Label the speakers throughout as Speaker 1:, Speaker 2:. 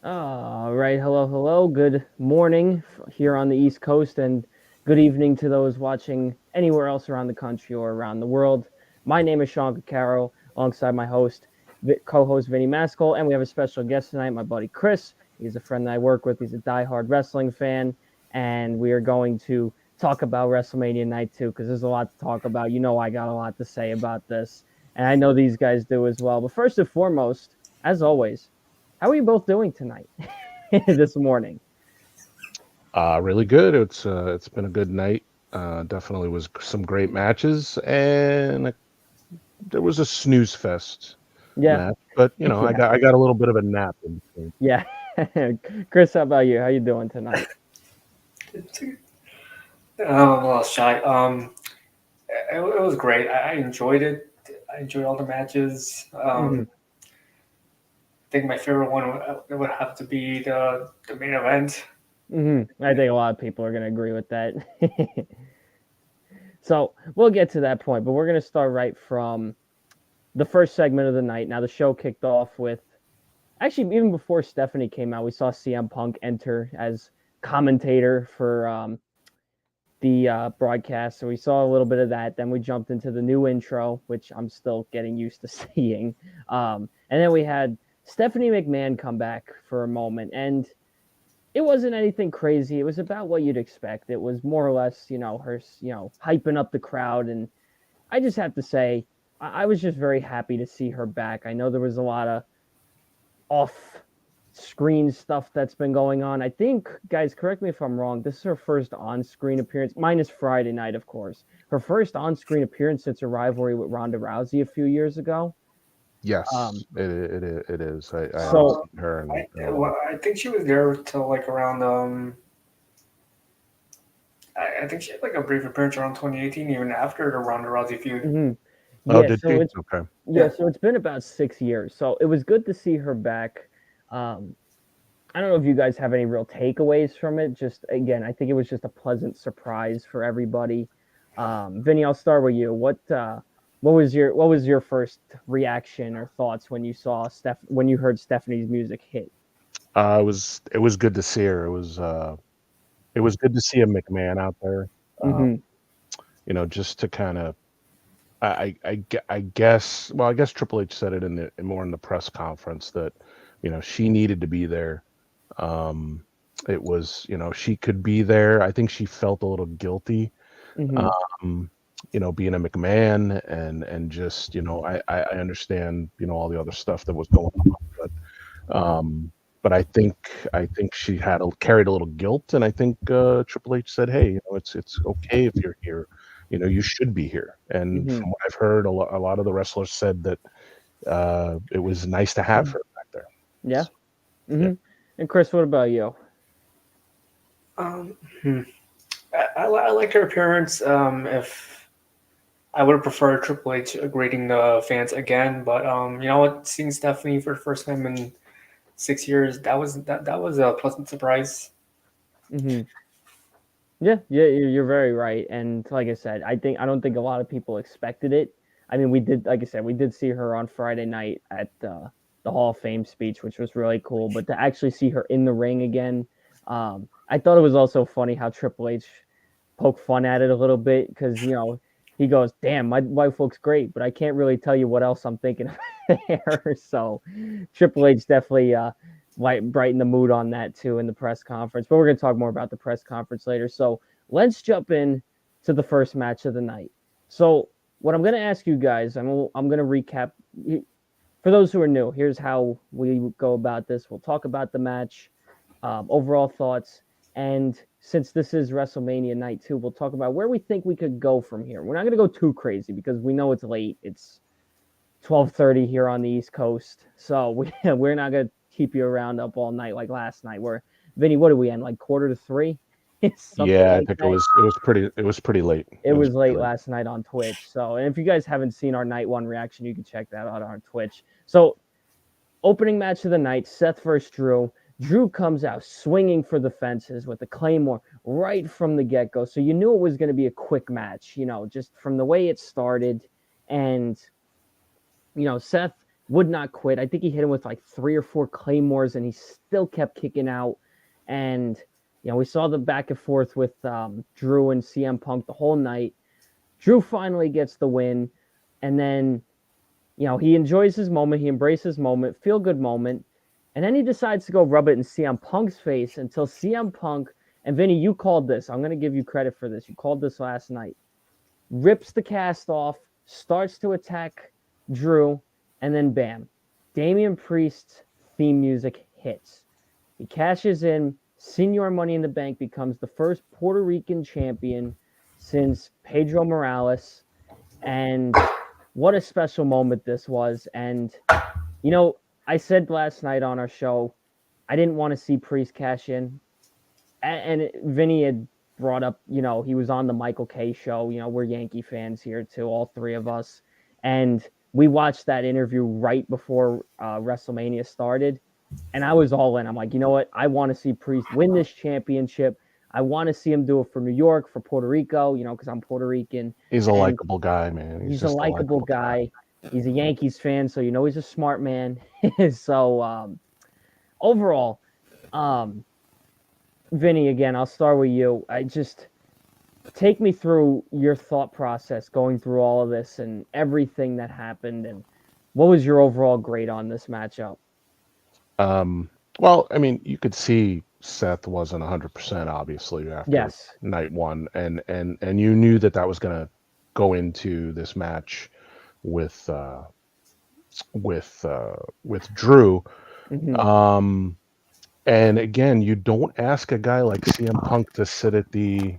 Speaker 1: All right, hello. Good morning here on the East Coast, and good evening to those watching anywhere else around the country or around the world. My name is Sean Cacaro, alongside my co-host Vinny Maskell, and we have a special guest tonight, my buddy Chris. He's a friend that I work with. He's a diehard wrestling fan, and we are going to talk about WrestleMania Night 2 because there's a lot to talk about. You know, I got a lot to say about this, and I know these guys do as well. But first and foremost, as always, how are you both doing tonight? This morning.
Speaker 2: Really good. It's been a good night. Definitely was some great matches, and there was a snooze fest
Speaker 1: Yeah,
Speaker 2: match. But
Speaker 1: yeah,
Speaker 2: I got a little bit of a nap in between.
Speaker 1: yeah. Chris, how about you? How you doing tonight?
Speaker 3: I'm a little shy. It was great. I enjoyed it. I enjoyed all the matches.
Speaker 1: Hmm.
Speaker 3: I think my favorite one would have to be the main event.
Speaker 1: I think a lot of people are going to agree with that. So we'll get to that point, but we're going to start right from the first segment of the night. Now, the show kicked off with actually, even before Stephanie came out, we saw CM Punk enter as commentator for the broadcast. So we saw a little bit of that. Then we jumped into the new intro, which I'm still getting used to seeing. And then we had Stephanie McMahon come back for a moment. And it wasn't anything crazy. It was about what you'd expect. It was more or less, her, hyping up the crowd. And I just have to say, I was just very happy to see her back. I know there was a lot of off screen stuff that's been going on. I think, guys, correct me if I'm wrong, this is her first on screen appearance, minus Friday night, of course. Her first on screen appearance since her rivalry with Ronda Rousey a few years ago.
Speaker 2: Yes,
Speaker 1: Um,
Speaker 2: it is. I haven't
Speaker 1: so,
Speaker 2: seen her in a
Speaker 3: Well,
Speaker 2: while.
Speaker 3: I think she was there till like around. I think she had like a brief appearance around 2018, even after the Ronda Rousey feud.
Speaker 1: mhm.
Speaker 2: Oh,
Speaker 1: yeah,
Speaker 2: did
Speaker 1: so
Speaker 2: she?
Speaker 1: it's
Speaker 2: Okay.
Speaker 1: yeah,
Speaker 3: Yeah.
Speaker 1: so it's been about 6 years. So it was good to see her back. Um, I don't know if you guys have any real takeaways from it. Just again, I think it was just a pleasant surprise for everybody. Vinny, I'll start with you. What was your first reaction or thoughts when you saw when you heard Stephanie's music hit?
Speaker 2: It was good to see her. It was good to see a McMahon out there. Uh,
Speaker 1: Hmm.
Speaker 2: just to kind of I guess well I guess Triple H said it more in the press conference that she needed to be there. Um, it was she could be there. I think she felt a little guilty,
Speaker 1: Hmm.
Speaker 2: um, being a McMahon and just I understand all the other stuff that was going on, but I think she carried a little guilt, and I think Triple H said, "Hey, it's okay if you're here. You should be here." And
Speaker 1: Hmm.
Speaker 2: from what I've heard, a lot of the wrestlers said that it was nice to have her back there.
Speaker 1: Yeah.
Speaker 2: So, yeah.
Speaker 1: Hmm. And Chris, what about you?
Speaker 3: Um, hmm. I like her appearance. If I would have preferred Triple H greeting the fans again, but you know what? Seeing Stephanie for the first time in 6 years, that was a pleasant surprise.
Speaker 1: Hmm. Yeah, yeah, you're very right. And like I said, I don't think a lot of people expected it. I mean, we did, like I said, we did see her on Friday night at the Hall of Fame speech, which was really cool. But to actually see her in the ring again, I thought it was also funny how Triple H poked fun at it a little bit because he goes, "Damn, my wife looks great, but I can't really tell you what else I'm thinking of there." So Triple H definitely brighten the mood on that too in the press conference. But we're going to talk more about the press conference later. So let's jump in to the first match of the night. So what I'm going to ask you guys, I'm going to recap for those who are new. Here's how we go about this. We'll talk about the match, overall thoughts, and since this is WrestleMania night 2, we'll talk about where we think we could go from here. We're not going to go too crazy because we know it's late. It's 12:30 here on the East Coast. So we're not gonna keep you around up all night like last night. Where Vinny, what did we end like quarter to three? Something
Speaker 2: Yeah, I
Speaker 1: like
Speaker 2: think
Speaker 1: that.
Speaker 2: it was pretty late.
Speaker 1: It
Speaker 2: It was
Speaker 1: was
Speaker 2: pretty
Speaker 1: late
Speaker 2: late.
Speaker 1: last night on Twitch. So, and if you guys haven't seen our night one reaction, you can check that out on Twitch. So, opening match of the night, Seth versus Drew. Drew comes out swinging for the fences with the Claymore right from the get go. So you knew it was going to be a quick match, just from the way it started. And Seth would not quit. I think he hit him with like 3 or 4 claymores, and he still kept kicking out. And we saw the back and forth with Drew and CM Punk the whole night. Drew finally gets the win, and then he enjoys his moment, he embraces his moment, feel good moment, and then he decides to go rub it in CM Punk's face until CM Punk, and Vinny, you called this. I'm going to give you credit for this. You called this last night. Rips the cast off, starts to attack Drew, and then bam, Damian Priest's theme music hits. He cashes in. Senior Money in the Bank becomes the first Puerto Rican champion since Pedro Morales. And what a special moment this was. And, I said last night on our show, I didn't want to see Priest cash in. And Vinny had brought up, he was on the Michael K show. We're Yankee fans here too, all three of us. And we watched that interview right before WrestleMania started. And I was all in. I'm like, you know what? I want to see Priest win this championship. I want to see him do it for New York, for Puerto Rico, because I'm Puerto Rican.
Speaker 2: He's a likable guy, man.
Speaker 1: He's a likable guy. He's a Yankees fan, so he's a smart man. So overall, Vinny, again, I'll start with you. Take me through your thought process going through all of this and everything that happened, and what was your overall grade on this matchup?
Speaker 2: Well, I mean, you could see Seth wasn't 100% obviously after night one, and you knew that was going to go into this match with Drew.
Speaker 1: Mm-hmm.
Speaker 2: And again, you don't ask a guy like CM Punk to sit at the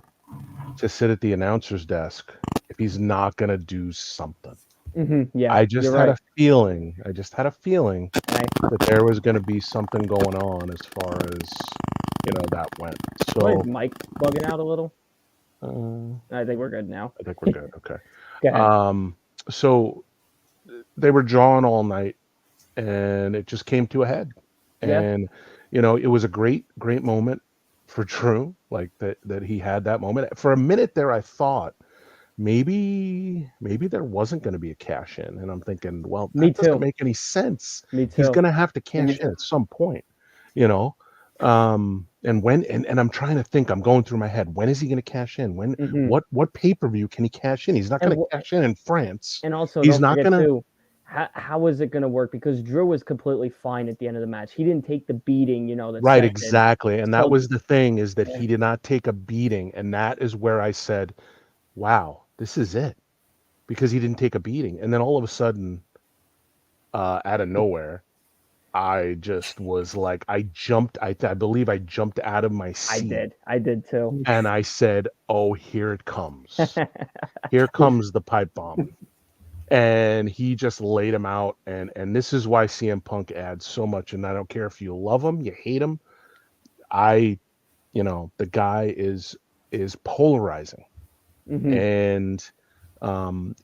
Speaker 2: announcer's desk if he's not going to do something.
Speaker 1: Mm-hmm. Yeah,
Speaker 2: I just had a feeling that there was going to be something going on as far as that went. So
Speaker 1: is Mike bugging out a little? I think we're good now.
Speaker 2: I think we're good. Okay.
Speaker 1: Go ahead.
Speaker 2: So they were jawing all night, and it just came to a head. And it was a great moment for Drew, like that he had that moment. For a minute there, I thought maybe there wasn't going to be a cash in, and I'm thinking, well, that doesn't make any sense.
Speaker 1: Me too.
Speaker 2: He's going to have to cash in at some point, and I'm trying to think, I'm going through my head, when is he going to cash in? When what pay-per-view can he cash in? He's not going to cash in France,
Speaker 1: and also
Speaker 2: he's not going to.
Speaker 1: How is it going to work? Because Drew was completely fine at the end of the match. He didn't take the beating, that
Speaker 2: right,
Speaker 1: Seth
Speaker 2: exactly.
Speaker 1: did.
Speaker 2: And that was the thing, is that he did not take a beating, and that is where I said, wow, this is it, because he didn't take a beating. And then all of a sudden, out of nowhere, I just was like, I believe I jumped out of my seat.
Speaker 1: I did too.
Speaker 2: And I said, oh, here it comes. Here comes the pipe bomb. And he just laid him out. And this is why CM Punk adds so much. And I don't care if you love him, you hate him. The guy is polarizing.
Speaker 1: Mm-hmm.
Speaker 2: And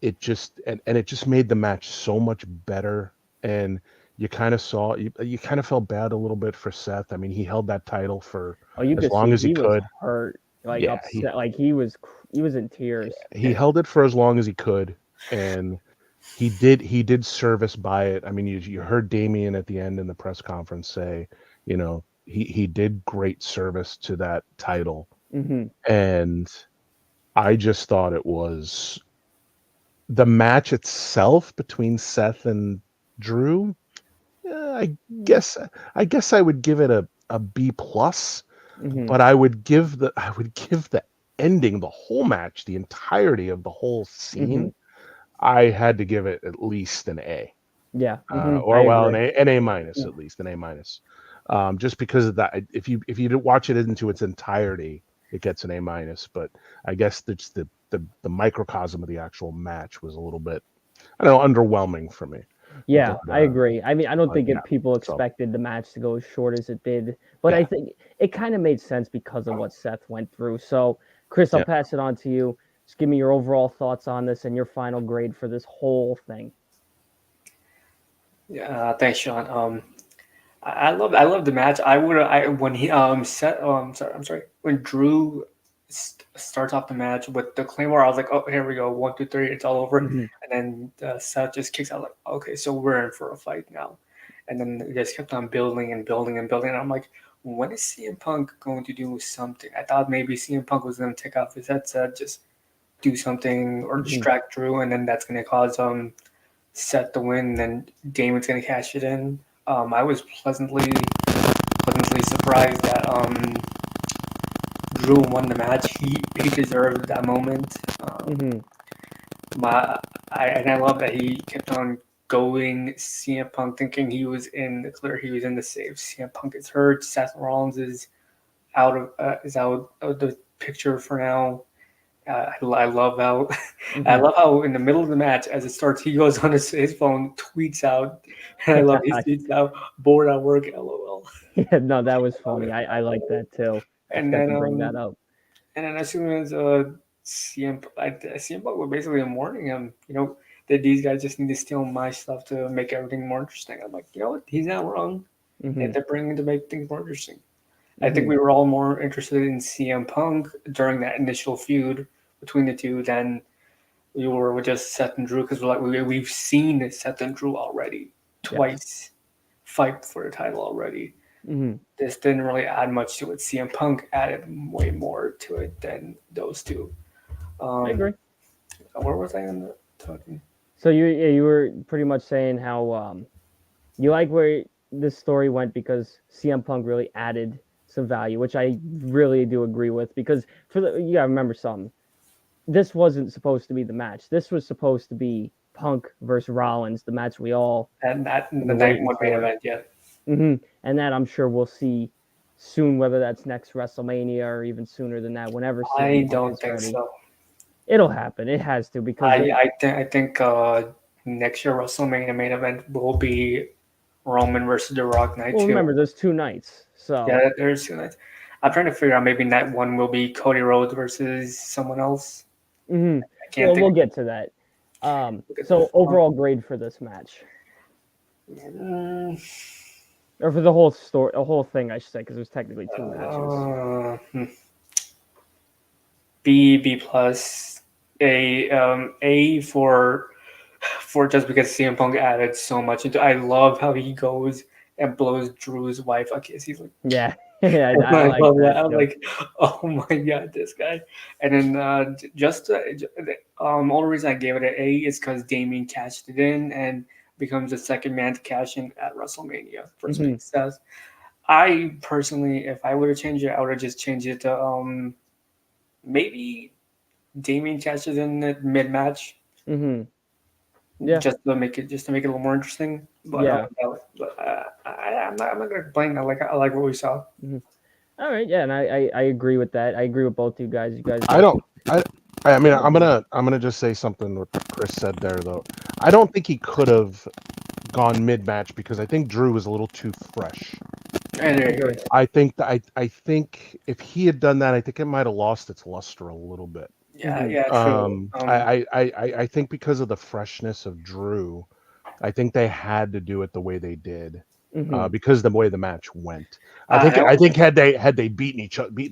Speaker 2: it just made the match so much better. And you kind of saw, you kind of felt bad a little bit for Seth. I mean, he held that title for as long as he could.
Speaker 1: Was hurt, upset, he was in tears.
Speaker 2: He held it for as long as he could, and he did service by it. I mean, you heard Damian at the end in the press conference say, he did great service to that title.
Speaker 1: Mm-hmm.
Speaker 2: And I just thought it was the match itself between Seth and Drew. I guess I would give it a B plus, but I would give the ending, the whole match, the entirety of the whole scene, I had to give it at least an A.
Speaker 1: Yeah.
Speaker 2: An A minus, at least an A minus. Just because of that, if you watch it into its entirety, it gets an A minus. But I guess the microcosm of the actual match was a little bit, I don't know, underwhelming for me.
Speaker 1: Yeah, I agree. I mean, I don't think people expected the match to go as short as it did, but I think it kind of made sense because of what Seth went through. So, Chris, I'll pass it on to you. Just give me your overall thoughts on this and your final grade for this whole thing.
Speaker 3: Yeah, thanks, Sean. I love the match. When Drew starts off the match with the Claymore. I was like, oh, here we go, 1, 2, 3, it's all over.
Speaker 1: Mhm.
Speaker 3: And then Seth just kicks out like, okay, so we're in for a fight now. And then it just kept on building and building and building. And I'm like, when is CM Punk going to do something? I thought maybe CM Punk was going to take off his headset, just do something or
Speaker 1: Mhm.
Speaker 3: distract Drew, and then that's going to cause Seth to win. And then Damon's going to cash it in. I was pleasantly surprised that Drew won the match. He deserved that moment.
Speaker 1: Mhm.
Speaker 3: And I love that he kept on going CM Punk, thinking he was in the clear, he was in the safe. CM Punk is hurt. Seth Rollins is out of the picture for now. I love how I
Speaker 1: Mhm.
Speaker 3: love how in the middle of the match, as it starts, he goes on his phone, tweets out, and I love he tweets out, "Bored at work, LOL."
Speaker 1: Yeah, no, that was
Speaker 3: I love
Speaker 1: funny.
Speaker 3: it.
Speaker 1: I like that too. I
Speaker 3: And
Speaker 1: forgot
Speaker 3: then
Speaker 1: to bring that up.
Speaker 3: and then as soon as CM Punk was basically warning him, that these guys just need to steal my stuff to make everything more interesting. I'm like, you know what? He's not wrong.
Speaker 1: Mhm.
Speaker 3: They're bringing to make things more interesting. I think
Speaker 1: Mhm.
Speaker 3: we were all more interested in CM Punk during that initial feud between the two than we were with just Seth and Drew, because we've seen Seth and Drew already
Speaker 1: Yes.
Speaker 3: twice fight for the title already.
Speaker 1: Mhm.
Speaker 3: This didn't really add much to it. CM Punk added way more to it than those two.
Speaker 1: I
Speaker 3: Um,
Speaker 1: agree.
Speaker 3: where was I on the talking?
Speaker 1: So you were pretty much saying how you like where this story went because CM Punk really added some value, which I really do agree with. Because you gotta remember something. This wasn't supposed to be the match. This was supposed to be Punk versus Rollins, the match we all
Speaker 3: And that the
Speaker 1: been
Speaker 3: night
Speaker 1: waiting
Speaker 3: one main
Speaker 1: for.
Speaker 3: event, yeah.
Speaker 1: And that I'm sure we'll see soon, whether that's next WrestleMania or even sooner than that. Whenever CM
Speaker 3: I
Speaker 1: Punk
Speaker 3: don't
Speaker 1: is
Speaker 3: think
Speaker 1: ready,
Speaker 3: so.
Speaker 1: it'll happen. It has to because
Speaker 3: I think next year WrestleMania main event will be Roman versus The Rock night
Speaker 1: well,
Speaker 3: two.
Speaker 1: remember there's 2 nights, so
Speaker 3: Yeah, there's two nights. I'm trying to figure out, maybe night one will be Cody Rhodes versus someone else.
Speaker 1: hmm
Speaker 3: I can't
Speaker 1: well,
Speaker 3: think.
Speaker 1: we'll get to that.
Speaker 3: Look at
Speaker 1: So
Speaker 3: the
Speaker 1: overall grade for this match,
Speaker 3: mm,
Speaker 1: or for the whole story, the whole thing, I should say, because there's technically 2 matches.
Speaker 3: hmm. B plus, A for just because CM Punk added so much into. I love how he goes and blows Drew's wife a kiss. He's like,
Speaker 1: Yeah, yeah, I
Speaker 3: I
Speaker 1: like
Speaker 3: love that.
Speaker 1: that
Speaker 3: I'm
Speaker 1: too.
Speaker 3: like, oh my god, this guy. And then just only reason I gave it an A is because Damien cashed it in and becomes the second man to cash in at WrestleMania. First
Speaker 1: hmm
Speaker 3: being Seth. I personally, if I would have changed it, I would have just changed it to maybe Damien cashes in at mid match,
Speaker 1: hmm Yeah,
Speaker 3: just to make it a little more interesting. But
Speaker 1: yeah.
Speaker 3: I'm not gonna complain. I like what we saw.
Speaker 1: hmm All right, yeah, and I agree with that. I agree with both you guys. You guys
Speaker 2: I
Speaker 1: both.
Speaker 2: don't. I mean, I'm gonna just say something what Chris said there though. I don't think he could have gone mid match because I think Drew was a little too fresh.
Speaker 3: And
Speaker 1: I
Speaker 3: there you go.
Speaker 1: agree.
Speaker 2: I think if he had done that, I think it might have lost its luster a little bit.
Speaker 3: Yeah,
Speaker 1: hmm
Speaker 3: yeah, true.
Speaker 2: I think because of the freshness of Drew, I think they had to do it the way they did,
Speaker 1: hmm
Speaker 2: because the way the match went. I
Speaker 3: Uh,
Speaker 2: think
Speaker 3: that
Speaker 2: I think had they beaten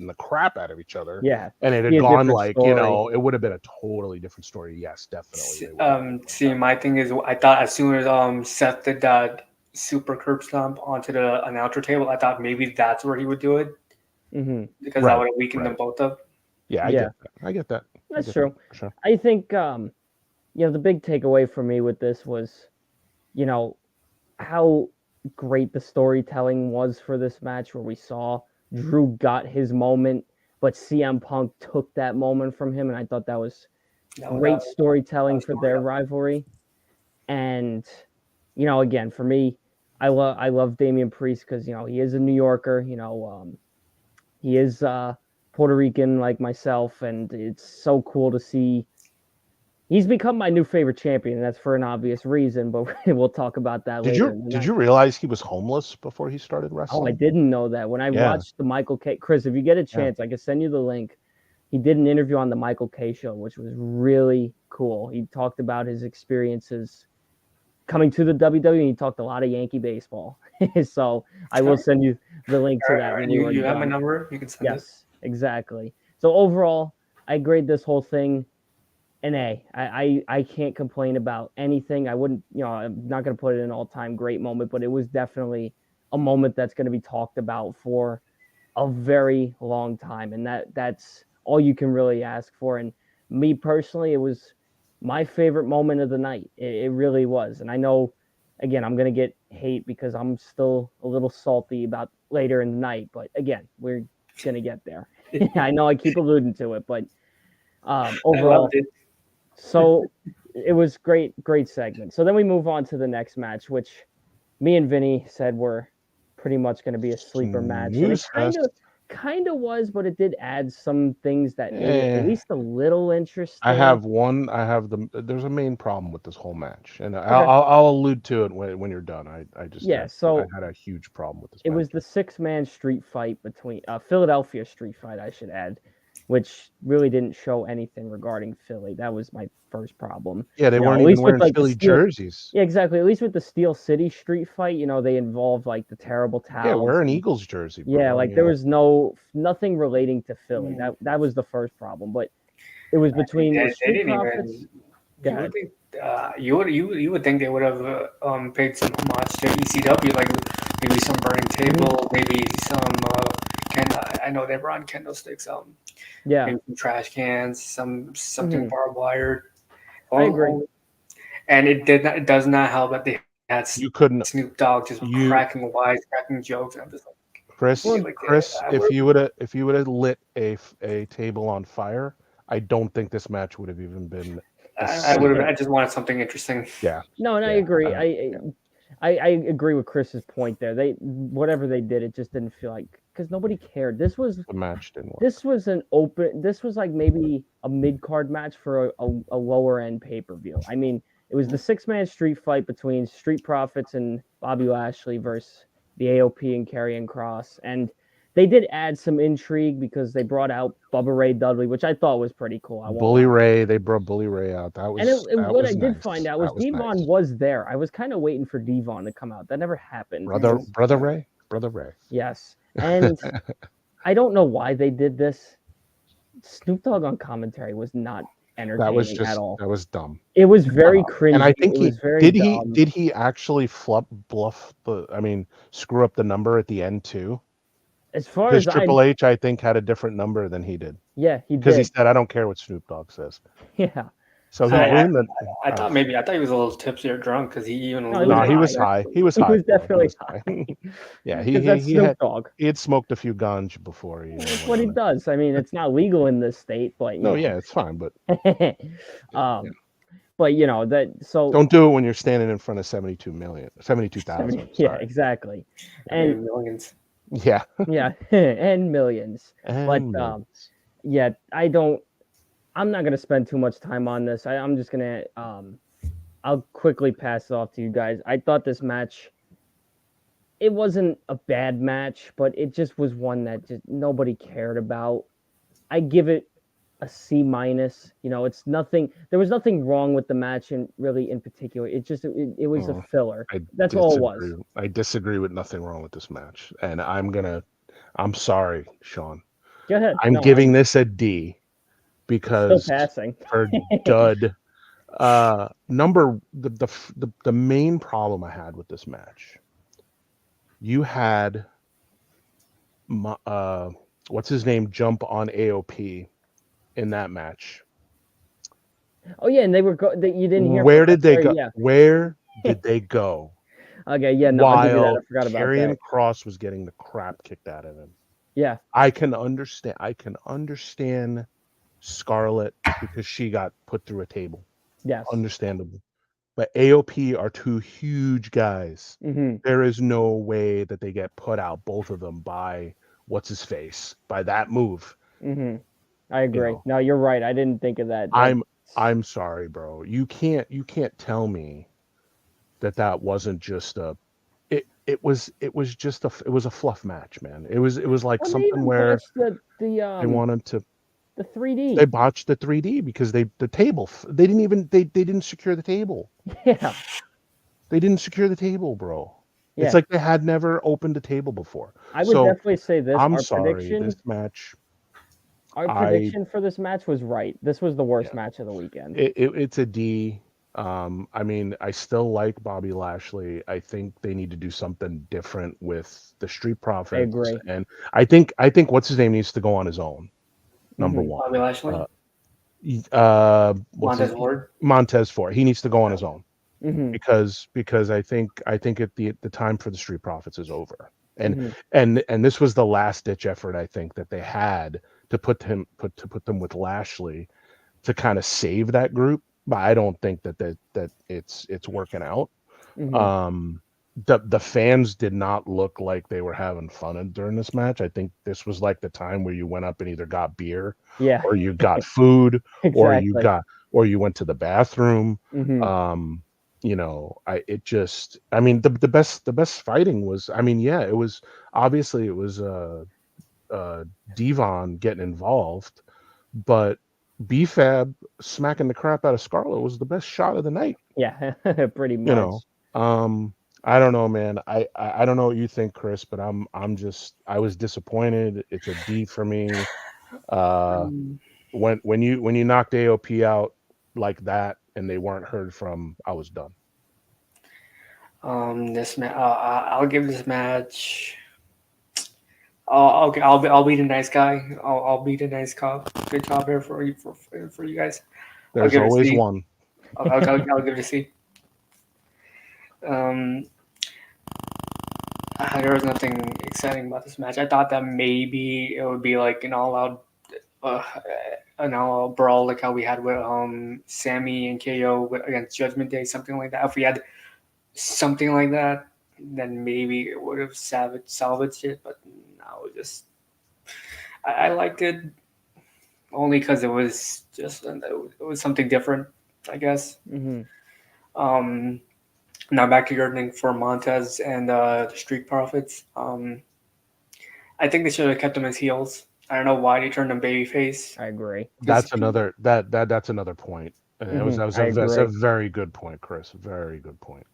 Speaker 2: the crap out of each other,
Speaker 1: Yeah,
Speaker 2: and it had
Speaker 1: be a
Speaker 2: gone
Speaker 1: different
Speaker 2: like
Speaker 1: story.
Speaker 2: it would have been a totally different story. Yes, definitely they would have done it like
Speaker 3: See,
Speaker 2: that.
Speaker 3: my thing is, I thought as soon as Seth did that super curb stomp onto the announcer table, I thought maybe that's where he would do it,
Speaker 1: hmm
Speaker 3: because that
Speaker 2: Right,
Speaker 3: would have weakened them
Speaker 2: right.
Speaker 3: both up.
Speaker 2: Yeah, I
Speaker 1: Yeah,
Speaker 2: get that. I get that. I
Speaker 1: that's
Speaker 2: get that
Speaker 1: true.
Speaker 2: for sure.
Speaker 1: I think the big takeaway for me with this was, you know, how great the storytelling was for this match where we saw Drew got his moment, but CM Punk took that moment from him, and I thought that was
Speaker 3: That
Speaker 1: great storytelling
Speaker 3: was
Speaker 1: for
Speaker 3: smart.
Speaker 1: their rivalry. And again, for me, I love Damian Priest because he is a New Yorker. He is Puerto Rican like myself, and it's so cool to see. He's become my new favorite champion, and that's for an obvious reason. But we'll talk about that
Speaker 2: Did
Speaker 1: later
Speaker 2: you
Speaker 1: in the
Speaker 2: did
Speaker 1: night.
Speaker 2: you realize he was homeless before he started
Speaker 1: Oh, I
Speaker 2: wrestling?
Speaker 1: didn't know that. When I
Speaker 2: Yeah,
Speaker 1: watched the Michael K. Chris, if you get a
Speaker 2: yeah.
Speaker 1: chance, I can send you the link. He did an interview on the Michael K. show, which was really cool. He talked about his experiences coming to the WWE. He talked a lot of Yankee baseball. So I
Speaker 3: All
Speaker 1: will
Speaker 3: right,
Speaker 1: send you the link to
Speaker 3: all
Speaker 1: that
Speaker 3: right.
Speaker 1: when
Speaker 3: You
Speaker 1: we're
Speaker 3: you have my
Speaker 1: done.
Speaker 3: number. You can send it.
Speaker 1: Yes, exactly. So overall, I grade this whole thing an A. I can't complain about anything. I wouldn't, I'm not going to put it in an all-time great moment, but it was definitely a moment that's going to be talked about for a very long time, and that's all you can really ask for. And me personally, it was my favorite moment of the night. It really was. And I know, again, I'm going to get hate because I'm still a little salty about later in the night, but again, we're going to get there. I know I keep alluding to it, but
Speaker 3: I
Speaker 1: overall,
Speaker 3: loved it.
Speaker 1: so it was great segment. So then we move on to the next match, which me and Vinny said were pretty much going to be a sleeper match, and it kind of was, but it did add some things that made it at least a little interesting.
Speaker 2: There's a main problem with this whole match, and I'll allude to it when you're done. I had a huge problem with this.
Speaker 1: It was the 6-man street fight between Philadelphia street fight, I should add, which really didn't show anything regarding Philly. That was my first problem.
Speaker 2: Yeah, they weren't even wearing Philly jerseys.
Speaker 1: Yeah, exactly. At least with the Steel City street fight, they involved like the terrible towels.
Speaker 2: Yeah, wear an Eagles jersey. Bro.
Speaker 1: Yeah, like there was nothing relating to Philly. That was the first problem. But it was between the Street Profits.
Speaker 3: You would think they would have paid some homage to ECW, like maybe some burning table, maybe some I know they were on candlesticks. Maybe some trash cans, something barbed wire.
Speaker 1: I agree.
Speaker 3: And it does not help that they had Snoop Dogg just cracking jokes. And I'm just like,
Speaker 2: Chris, if you would have lit a table on fire, I don't think this match would have even been.
Speaker 3: I just wanted something interesting.
Speaker 2: Yeah.
Speaker 1: No, and I agree. I agree with Chris's point there. Whatever they did, it just didn't feel like, because nobody cared. The
Speaker 2: match didn't work.
Speaker 1: This was this was like maybe a mid-card match for a lower end pay-per-view. I mean, it was the 6-man street fight between Street Profits and Bobby Lashley versus the AOP and Karrion Kross. And they did add some intrigue because they brought out Bubba Ray Dudley, which I thought was pretty cool.
Speaker 2: They brought Bully Ray out.
Speaker 1: What I did find out was Devon was there. I was kind of waiting for Devon to come out. That never happened.
Speaker 2: Brother Ray.
Speaker 1: Yes. And I don't know why they did this. Snoop Dogg on commentary was not entertaining at all.
Speaker 2: That was dumb.
Speaker 1: It was very cringy. And
Speaker 2: I think did he actually screw up the number at the end too?
Speaker 1: As far as
Speaker 2: Triple H, I think, had a different number than he did.
Speaker 1: Yeah, he did.
Speaker 2: Because he said, "I don't care what Snoop Dogg says."
Speaker 1: Yeah.
Speaker 3: So I thought he was a little tipsy or drunk because he even.
Speaker 2: He was high. He was high.
Speaker 1: He was definitely high.
Speaker 2: Yeah, he had smoked a few ganj before.
Speaker 1: That's what he does. I mean, it's not legal in this state, but
Speaker 2: it's fine. But
Speaker 1: but that. So
Speaker 2: don't do it when you're standing in front of 72,000.
Speaker 1: Yeah, exactly. And
Speaker 3: millions.
Speaker 2: Yeah.
Speaker 1: Yeah, and millions. I'm not going to spend too much time on this. I'm just going to I'll quickly pass it off to you guys. I thought this match, it wasn't a bad match, but it just was one that just nobody cared about. I give it a C-. It's nothing. There was nothing wrong with the match in particular. It just it was a filler. That's all it was.
Speaker 2: I disagree with nothing wrong with this match, and I'm sorry, Sean.
Speaker 1: Go ahead.
Speaker 2: I'm giving this a D because
Speaker 1: still passing
Speaker 2: for dud. The main problem I had with this match, you had what's his name jump on AOP in that match.
Speaker 1: Oh yeah, and they were you didn't hear.
Speaker 2: Where did they go? Yeah. Where did they go?
Speaker 1: Okay, yeah, no,
Speaker 2: while
Speaker 1: I forgot about
Speaker 2: Karrion Kross was getting the crap kicked out of him.
Speaker 1: Yeah,
Speaker 2: I can understand Scarlett because she got put through a table.
Speaker 1: Yes,
Speaker 2: understandable. But AOP are two huge guys.
Speaker 1: Mm-hmm.
Speaker 2: There is no way that they get put out, both of them, by what's his face, by that move.
Speaker 1: Mm-hmm. I agree. No, you're right. I didn't think of that.
Speaker 2: I'm sorry, bro. You can't tell me that wasn't just it was a fluff match, man. It was like something where they wanted to
Speaker 1: the 3D.
Speaker 2: They botched the 3D because they didn't secure the table.
Speaker 1: Yeah.
Speaker 2: They didn't secure the table, bro. Yeah. It's like they had never opened a table before.
Speaker 1: I would definitely say this.
Speaker 2: I'm sorry, this match.
Speaker 1: Our
Speaker 2: I
Speaker 1: prediction for this match was right. This was the worst match of the weekend.
Speaker 2: it's a D. I mean, I still like Bobby Lashley. I think they need to do something different with the Street
Speaker 1: I
Speaker 2: Profits,
Speaker 1: agree.
Speaker 2: and I think what's his name needs to go on his own. Number
Speaker 1: Mhm.
Speaker 2: one,
Speaker 3: Bobby Lashley,
Speaker 2: what's
Speaker 3: Montez
Speaker 2: his
Speaker 3: Ward.
Speaker 2: Montez Ford. He needs to go on his own
Speaker 1: Mhm.
Speaker 2: because I think at the time for the Street Profits is over, and
Speaker 1: Mhm.
Speaker 2: and this was the last ditch effort I think that they had to put them with Lashley to kind of save that group, but I don't think that it's working out.
Speaker 1: Mhm.
Speaker 2: Um, the fans did not look like they were having fun during this match. I think this was like the time where you went up and either got beer
Speaker 1: Yeah.
Speaker 2: or you got food or
Speaker 1: Exactly.
Speaker 2: you went to the bathroom.
Speaker 1: Mhm.
Speaker 2: Um, I mean the best fighting was, I mean, yeah, it was obviously it was Devon getting involved, but BFAB smacking the crap out of Scarlett was the best shot of the night.
Speaker 1: Yeah. Pretty
Speaker 2: You
Speaker 1: much.
Speaker 2: know, I don't know, man. I don't know what you think, Chris, but I was disappointed. It's a D for me. Uh,
Speaker 3: Um,
Speaker 2: when you knocked AOP out like that and they weren't heard from, I was done.
Speaker 3: this match, I'll give this match. I'll be the nice guy. I'll be the nice cop. Good job here for you guys. I'll
Speaker 2: There's
Speaker 3: give it a
Speaker 2: always
Speaker 3: C.
Speaker 2: one.
Speaker 3: I'll give it a C. Um, there was nothing exciting about this match. I thought that maybe it would be like uh, an all out brawl like how we had with Sammy and KO against Judgment Day, something like that. If we had something like that, then maybe it would have salvaged it. But no, I liked it only because it was it was something different, I guess.
Speaker 1: Mhm.
Speaker 3: Um, Now back to your thing for Montez and the Street Profits. I think they should have kept them as heels. I don't know why they turned them babyface.
Speaker 1: I agree.
Speaker 2: That's that's another point. And that was
Speaker 1: Mhm.
Speaker 2: that was
Speaker 1: I
Speaker 2: that's a
Speaker 1: agree.
Speaker 2: very good point, Chris. Very good point.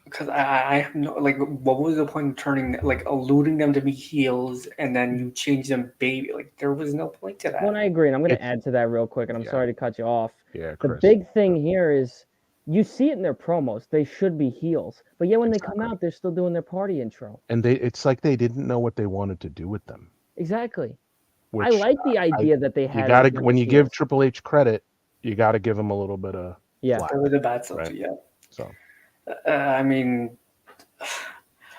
Speaker 3: Because I have no, like, what was the point of turning, like, alluding them to be heels and then you change them baby? Like, there was no point to
Speaker 1: Well, and
Speaker 3: that.
Speaker 1: I agree, and I'm going to
Speaker 2: It's
Speaker 1: add to that real quick, and I'm
Speaker 2: yeah,
Speaker 1: sorry to cut you off.
Speaker 2: yeah,
Speaker 1: The
Speaker 2: Chris.
Speaker 1: big thing here is you see it in their promos. They should be heels, but yet when they come
Speaker 2: Exactly.
Speaker 1: out, they're still doing their party intro.
Speaker 2: And it's like they didn't know what they wanted to do with them.
Speaker 1: Exactly. I
Speaker 2: Which
Speaker 1: like the
Speaker 2: I
Speaker 1: idea that they
Speaker 2: you
Speaker 1: had
Speaker 2: got to
Speaker 1: them
Speaker 2: when
Speaker 1: as
Speaker 2: you give
Speaker 1: heels.
Speaker 2: Triple H credit, you got to give him a little bit of
Speaker 1: Yeah.
Speaker 2: flack,
Speaker 3: There was a bad stuff,
Speaker 2: right?
Speaker 3: yeah.
Speaker 2: So
Speaker 3: I mean,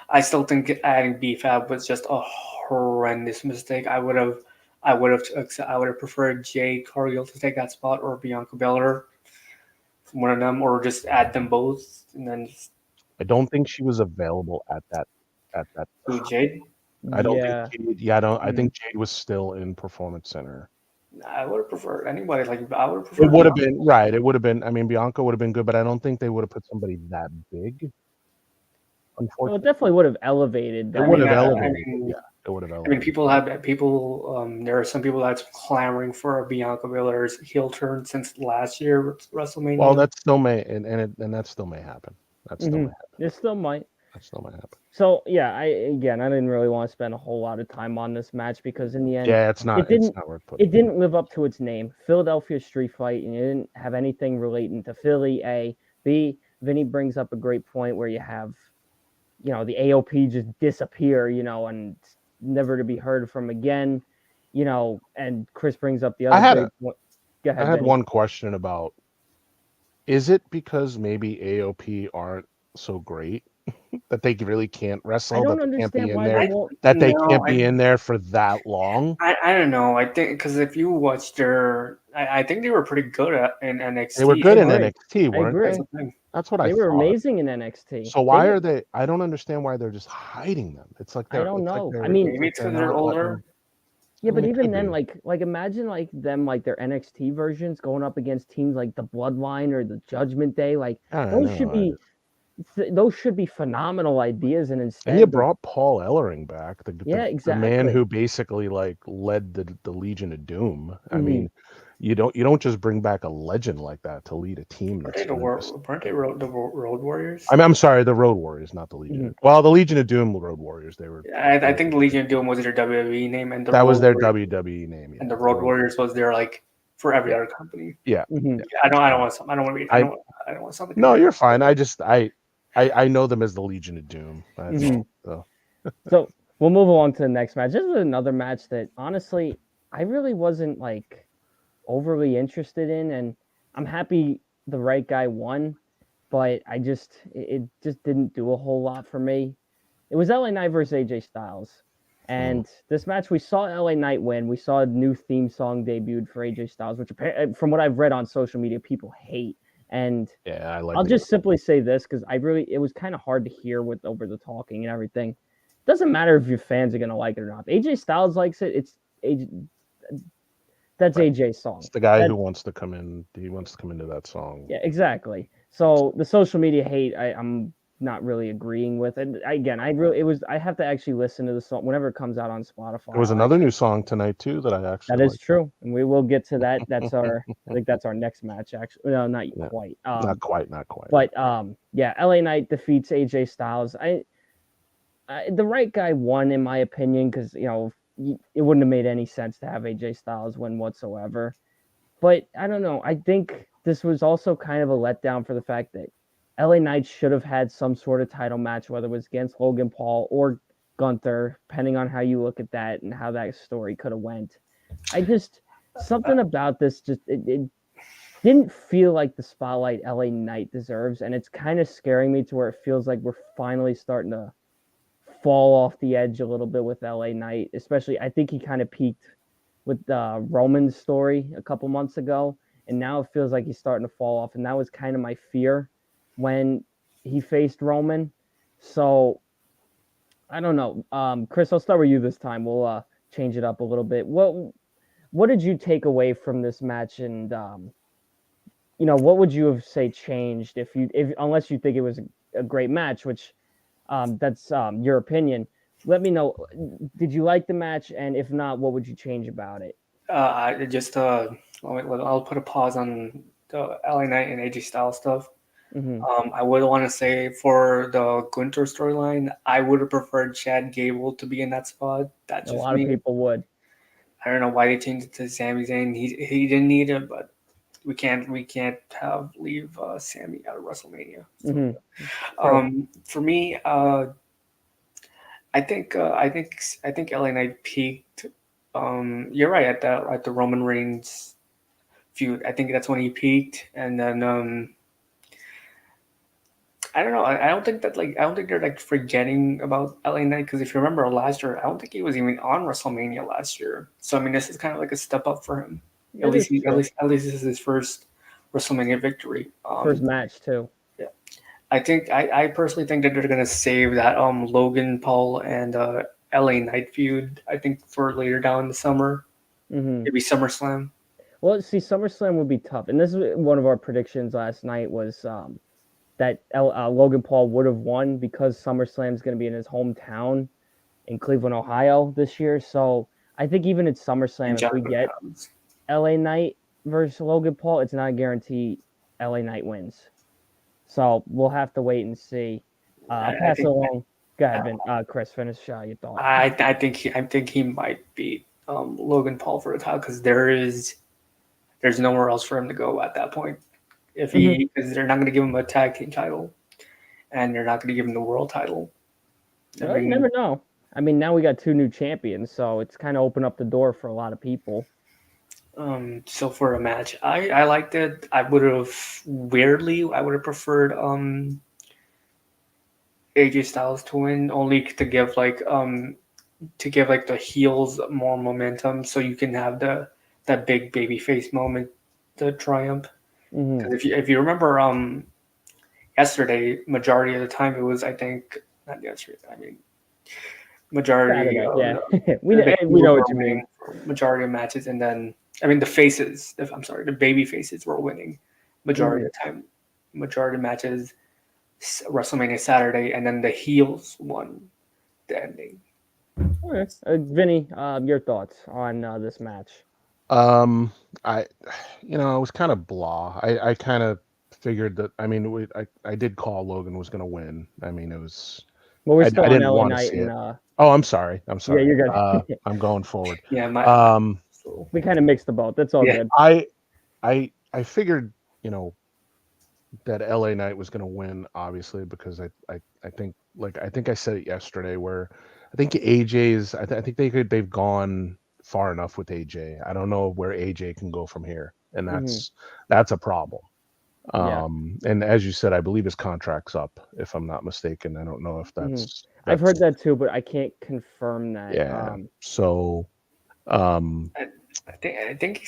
Speaker 3: I still think adding BFAB was just a horrendous mistake. I would have preferred Jade Cargill to take that spot or Bianca Belair, one of them, or just add them both and then just
Speaker 2: I don't think she was available at that
Speaker 3: do
Speaker 2: time.
Speaker 3: Jade.
Speaker 2: I don't think
Speaker 1: Yeah.
Speaker 2: Jade, yeah, I don't. I
Speaker 1: Mm.
Speaker 2: think Jade was still in Performance Center.
Speaker 3: I would have preferred anybody. Like, I would have
Speaker 2: It
Speaker 3: preferred
Speaker 2: would have
Speaker 3: Bianca.
Speaker 2: been right. It would have been. I mean, Bianca would have been good, but I don't think they would have put somebody that big.
Speaker 1: Well, it
Speaker 2: Unfortunately,
Speaker 1: definitely would have elevated
Speaker 2: it
Speaker 3: I
Speaker 2: would
Speaker 1: them.
Speaker 3: mean,
Speaker 2: have
Speaker 3: I, I
Speaker 2: elevated.
Speaker 3: mean,
Speaker 2: Yeah, it would have
Speaker 3: I mean,
Speaker 2: elevated.
Speaker 3: people. There are some people that's clamoring for a Bianca Belair's heel turn since last year at
Speaker 2: Well,
Speaker 3: WrestleMania.
Speaker 2: that still may, and that still may happen. That still may
Speaker 1: Hmm.
Speaker 2: happen.
Speaker 1: It still might.
Speaker 2: That still may happen.
Speaker 1: So yeah, I didn't really want to spend a whole lot of time on this match because in the end,
Speaker 2: Yeah, it's not.
Speaker 1: it
Speaker 2: It's
Speaker 1: didn't
Speaker 2: not worth putting.
Speaker 1: it didn't live up to its name. Philadelphia Street Fight, and it didn't have anything relating to Philly. A, B. Vinny brings up a great point where you have, the AOP just disappear, and never to be heard from again, and Chris brings up the
Speaker 2: I
Speaker 1: other
Speaker 2: had
Speaker 1: great
Speaker 2: a.
Speaker 1: point. Go
Speaker 2: I
Speaker 1: ahead,
Speaker 2: had
Speaker 1: Vinny.
Speaker 2: one question about. Is it because maybe AOP aren't so great that they really can't
Speaker 1: I
Speaker 2: wrestle? That
Speaker 1: don't
Speaker 2: they can't
Speaker 1: understand
Speaker 2: be in
Speaker 1: why they
Speaker 2: there?
Speaker 3: I
Speaker 1: won't.
Speaker 2: That they
Speaker 3: no,
Speaker 2: can't be in there for that long?
Speaker 3: I don't know. I think because if you watch I think they were pretty good in
Speaker 2: They were
Speaker 3: NXT.
Speaker 1: I
Speaker 2: good in
Speaker 1: agree.
Speaker 2: NXT,
Speaker 1: I
Speaker 2: weren't
Speaker 3: That's
Speaker 1: agree.
Speaker 2: they?
Speaker 3: the thing.
Speaker 2: That's what I
Speaker 1: They were
Speaker 2: thought.
Speaker 1: amazing in NXT.
Speaker 2: So
Speaker 1: They
Speaker 2: why
Speaker 1: did.
Speaker 2: are they? I don't understand why they're just hiding them. It's like
Speaker 1: I
Speaker 2: they're.
Speaker 1: don't
Speaker 2: It's like
Speaker 1: know. I
Speaker 2: they're.
Speaker 1: mean,
Speaker 2: It's
Speaker 3: Maybe
Speaker 2: like
Speaker 3: it's
Speaker 2: they're
Speaker 3: because they're
Speaker 2: not letting.
Speaker 3: older.
Speaker 1: yeah,
Speaker 2: I
Speaker 1: but
Speaker 2: mean, it
Speaker 1: even
Speaker 2: could
Speaker 1: then,
Speaker 2: be.
Speaker 1: like imagine like them like their NXT versions going up against teams like the Bloodline or the Judgment Day. Like
Speaker 2: I don't
Speaker 1: those
Speaker 2: know.
Speaker 1: should be those should be phenomenal ideas, and
Speaker 2: And you
Speaker 1: instead,
Speaker 2: brought Paul Ellering back,
Speaker 1: yeah,
Speaker 2: the man
Speaker 1: exactly.
Speaker 2: who basically like led the Legion of Doom. I
Speaker 1: Hmm.
Speaker 2: mean, you don't just bring back a legend like that to lead a team
Speaker 3: Weren't
Speaker 2: that's
Speaker 3: they the
Speaker 2: gonna just.
Speaker 3: Road Warriors?
Speaker 2: I'm sorry, the Road Warriors, not the Legion.
Speaker 1: Mhm.
Speaker 2: Well, the Legion of Doom Road Warriors. They were.
Speaker 3: I think the Legion of Doom was their WWE name, and the
Speaker 2: That was
Speaker 3: Road
Speaker 2: their
Speaker 3: Warriors,
Speaker 2: WWE name. Yeah,
Speaker 3: and the Road Warriors was their like for every other company.
Speaker 2: Yeah.
Speaker 1: Mhm.
Speaker 3: I don't want to. I don't want to be. I don't want to sound like.
Speaker 2: No, you're fine. I know them as the Legion of Doom. That's
Speaker 1: Mhm.
Speaker 2: all. So.
Speaker 1: So we'll move along to the next match. This is another match that honestly I really wasn't like overly interested in, and I'm happy the right guy won, but it just didn't do a whole lot for me. It was LA Knight versus AJ Styles. And this match, we saw LA Knight win. We saw a new theme song debuted for AJ Styles, which from what I've read on social media, people hate. And
Speaker 2: Yeah, I like.
Speaker 1: I'll just simply say this because it was kind of hard to hear with over the talking and everything. Doesn't matter if your fans are gonna like it or not. If AJ Styles likes it. It's AJ, that's
Speaker 2: Right.
Speaker 1: AJ's song.
Speaker 2: It's the guy who wants to come in. He wants to come into that song.
Speaker 1: Yeah, exactly. So the social media hate, I'm not really agreeing with. And again, I have to actually listen to the song whenever it comes out on Spotify.
Speaker 2: There was another new song tonight too that I actually.
Speaker 1: That is true, and we will get to that. I think that's our next match. Actually, no, not quite.
Speaker 2: Not quite.
Speaker 1: But yeah, LA Knight defeats AJ Styles. The right guy won in my opinion because it wouldn't have made any sense to have AJ Styles win whatsoever. But I don't know. I think this was also kind of a letdown for the fact that LA Knight should have had some sort of title match, whether it was against Logan Paul or Gunther, depending on how you look at that and how that story could have went. Something about this it didn't feel like the spotlight LA Knight deserves, and it's kind of scaring me to where it feels like we're finally starting to fall off the edge a little bit with LA Knight. Especially, I think he kind of peaked with Roman's story a couple months ago, and now it feels like he's starting to fall off, and that was kind of my fear when he faced Roman. So I don't know. Chris, I'll start with you this time. We'll change it up a little bit. What did you take away from this match, and what would you have say changed if unless you think it was a great match, which that's your opinion. Let me know. Did you like the match, and if not, what would you change about it?
Speaker 3: I just I'll put a pause on the LA Knight and AJ Styles stuff.
Speaker 1: Mm-hmm.
Speaker 3: I would want to say for the Gunther storyline, I would have preferred Chad Gable to be in that spot. That's
Speaker 1: A
Speaker 3: just
Speaker 1: lot
Speaker 3: me.
Speaker 1: of people would.
Speaker 3: I don't know why they changed it to Sami Zayn. He didn't need it, but we can't leave Sami out of WrestleMania. So,
Speaker 1: Mm-hmm.
Speaker 3: For me, I think LA Knight peaked. You're right at the Roman Reigns feud. I think that's when he peaked, and then I don't know. I don't think they're like forgetting about LA Knight because if you remember last year, I don't think he was even on WrestleMania last year. So I mean, this is kind of like a step up for him. At least this is his first WrestleMania victory.
Speaker 1: First match too.
Speaker 3: Yeah, I personally think that they're gonna save that Logan Paul and LA Knight feud. I think for later down in the summer, maybe SummerSlam.
Speaker 1: Well, see, SummerSlam would be tough, and this is one of our predictions last night was that Logan Paul would have won because SummerSlam is going to be in his hometown in Cleveland, Ohio this year. So I think even at SummerSlam, if we get LA Knight versus Logan Paul, it's not a guarantee LA Knight wins. So we'll have to wait and see. I'll pass it along. Go ahead, Chris. Finish your thought.
Speaker 3: I think he might beat Logan Paul for the title because there's nowhere else for him to go at that point. Because they're not going to give him a tag team title, and they're not going to give him the world title.
Speaker 1: You never know. I mean, now we got two new champions, so it's kind of opened up the door for a lot of people.
Speaker 3: So for a match, I liked it. I would have preferred AJ Styles to win, only to give the heels more momentum, so you can have that big baby face moment, the triumph. Because if you remember, yesterday, majority of the time it was, I think, not yesterday. I mean, majority.
Speaker 1: We know what you mean.
Speaker 3: Majority of matches, and then I mean the baby faces were winning majority of the time. Majority of matches, WrestleMania Saturday, and then the heels won the ending.
Speaker 1: Okay. Vinny, your thoughts on this match?
Speaker 2: I, I was kind of blah. I kind of figured that. I mean, I did call Logan was going to win. I mean, it was.
Speaker 1: Well, we're
Speaker 2: I
Speaker 1: still on
Speaker 2: didn't
Speaker 1: LA
Speaker 2: want to
Speaker 1: Knight,
Speaker 2: see
Speaker 1: and
Speaker 2: it. Oh, I'm sorry. I'm
Speaker 1: yeah,
Speaker 2: sorry.
Speaker 1: you're good.
Speaker 2: I'm going forward.
Speaker 3: Yeah,
Speaker 2: Um,
Speaker 1: We kind of mixed the boat. That's all
Speaker 3: Yeah.
Speaker 1: good.
Speaker 2: I figured, that LA Knight was going to win, obviously, because I think, like, I think I said it yesterday, where I think AJ's, I think they've gone far enough with AJ. I don't know where AJ can go from here, and
Speaker 1: Hmm.
Speaker 2: that's a problem.
Speaker 1: Yeah.
Speaker 2: And as you said, I believe his contract's up, if I'm not mistaken. I don't know if
Speaker 1: Hmm.
Speaker 2: that's
Speaker 1: I've heard that too, but I can't confirm that.
Speaker 2: yeah. So, um,
Speaker 3: I think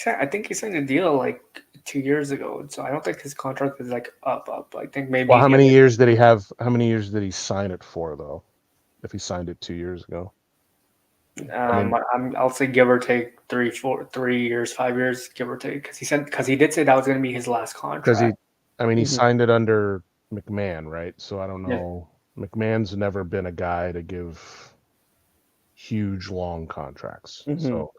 Speaker 3: he signed a deal like 2 years ago. So I don't think his contract is like up. I think
Speaker 2: well,
Speaker 3: maybe
Speaker 2: how
Speaker 3: he
Speaker 2: many
Speaker 3: has
Speaker 2: years did he have? How many years did he sign it for, though? If he signed it 2 years ago, I mean,
Speaker 3: I'll say give or take 3 years, 5 years, give or take, because he did say that was going to be his last
Speaker 2: because
Speaker 3: contract.
Speaker 2: he
Speaker 1: Hmm.
Speaker 2: signed it under McMahon, right? So I don't
Speaker 3: Yeah.
Speaker 2: know. McMahon's never been a guy to give huge long contracts.
Speaker 1: Hmm.
Speaker 2: So,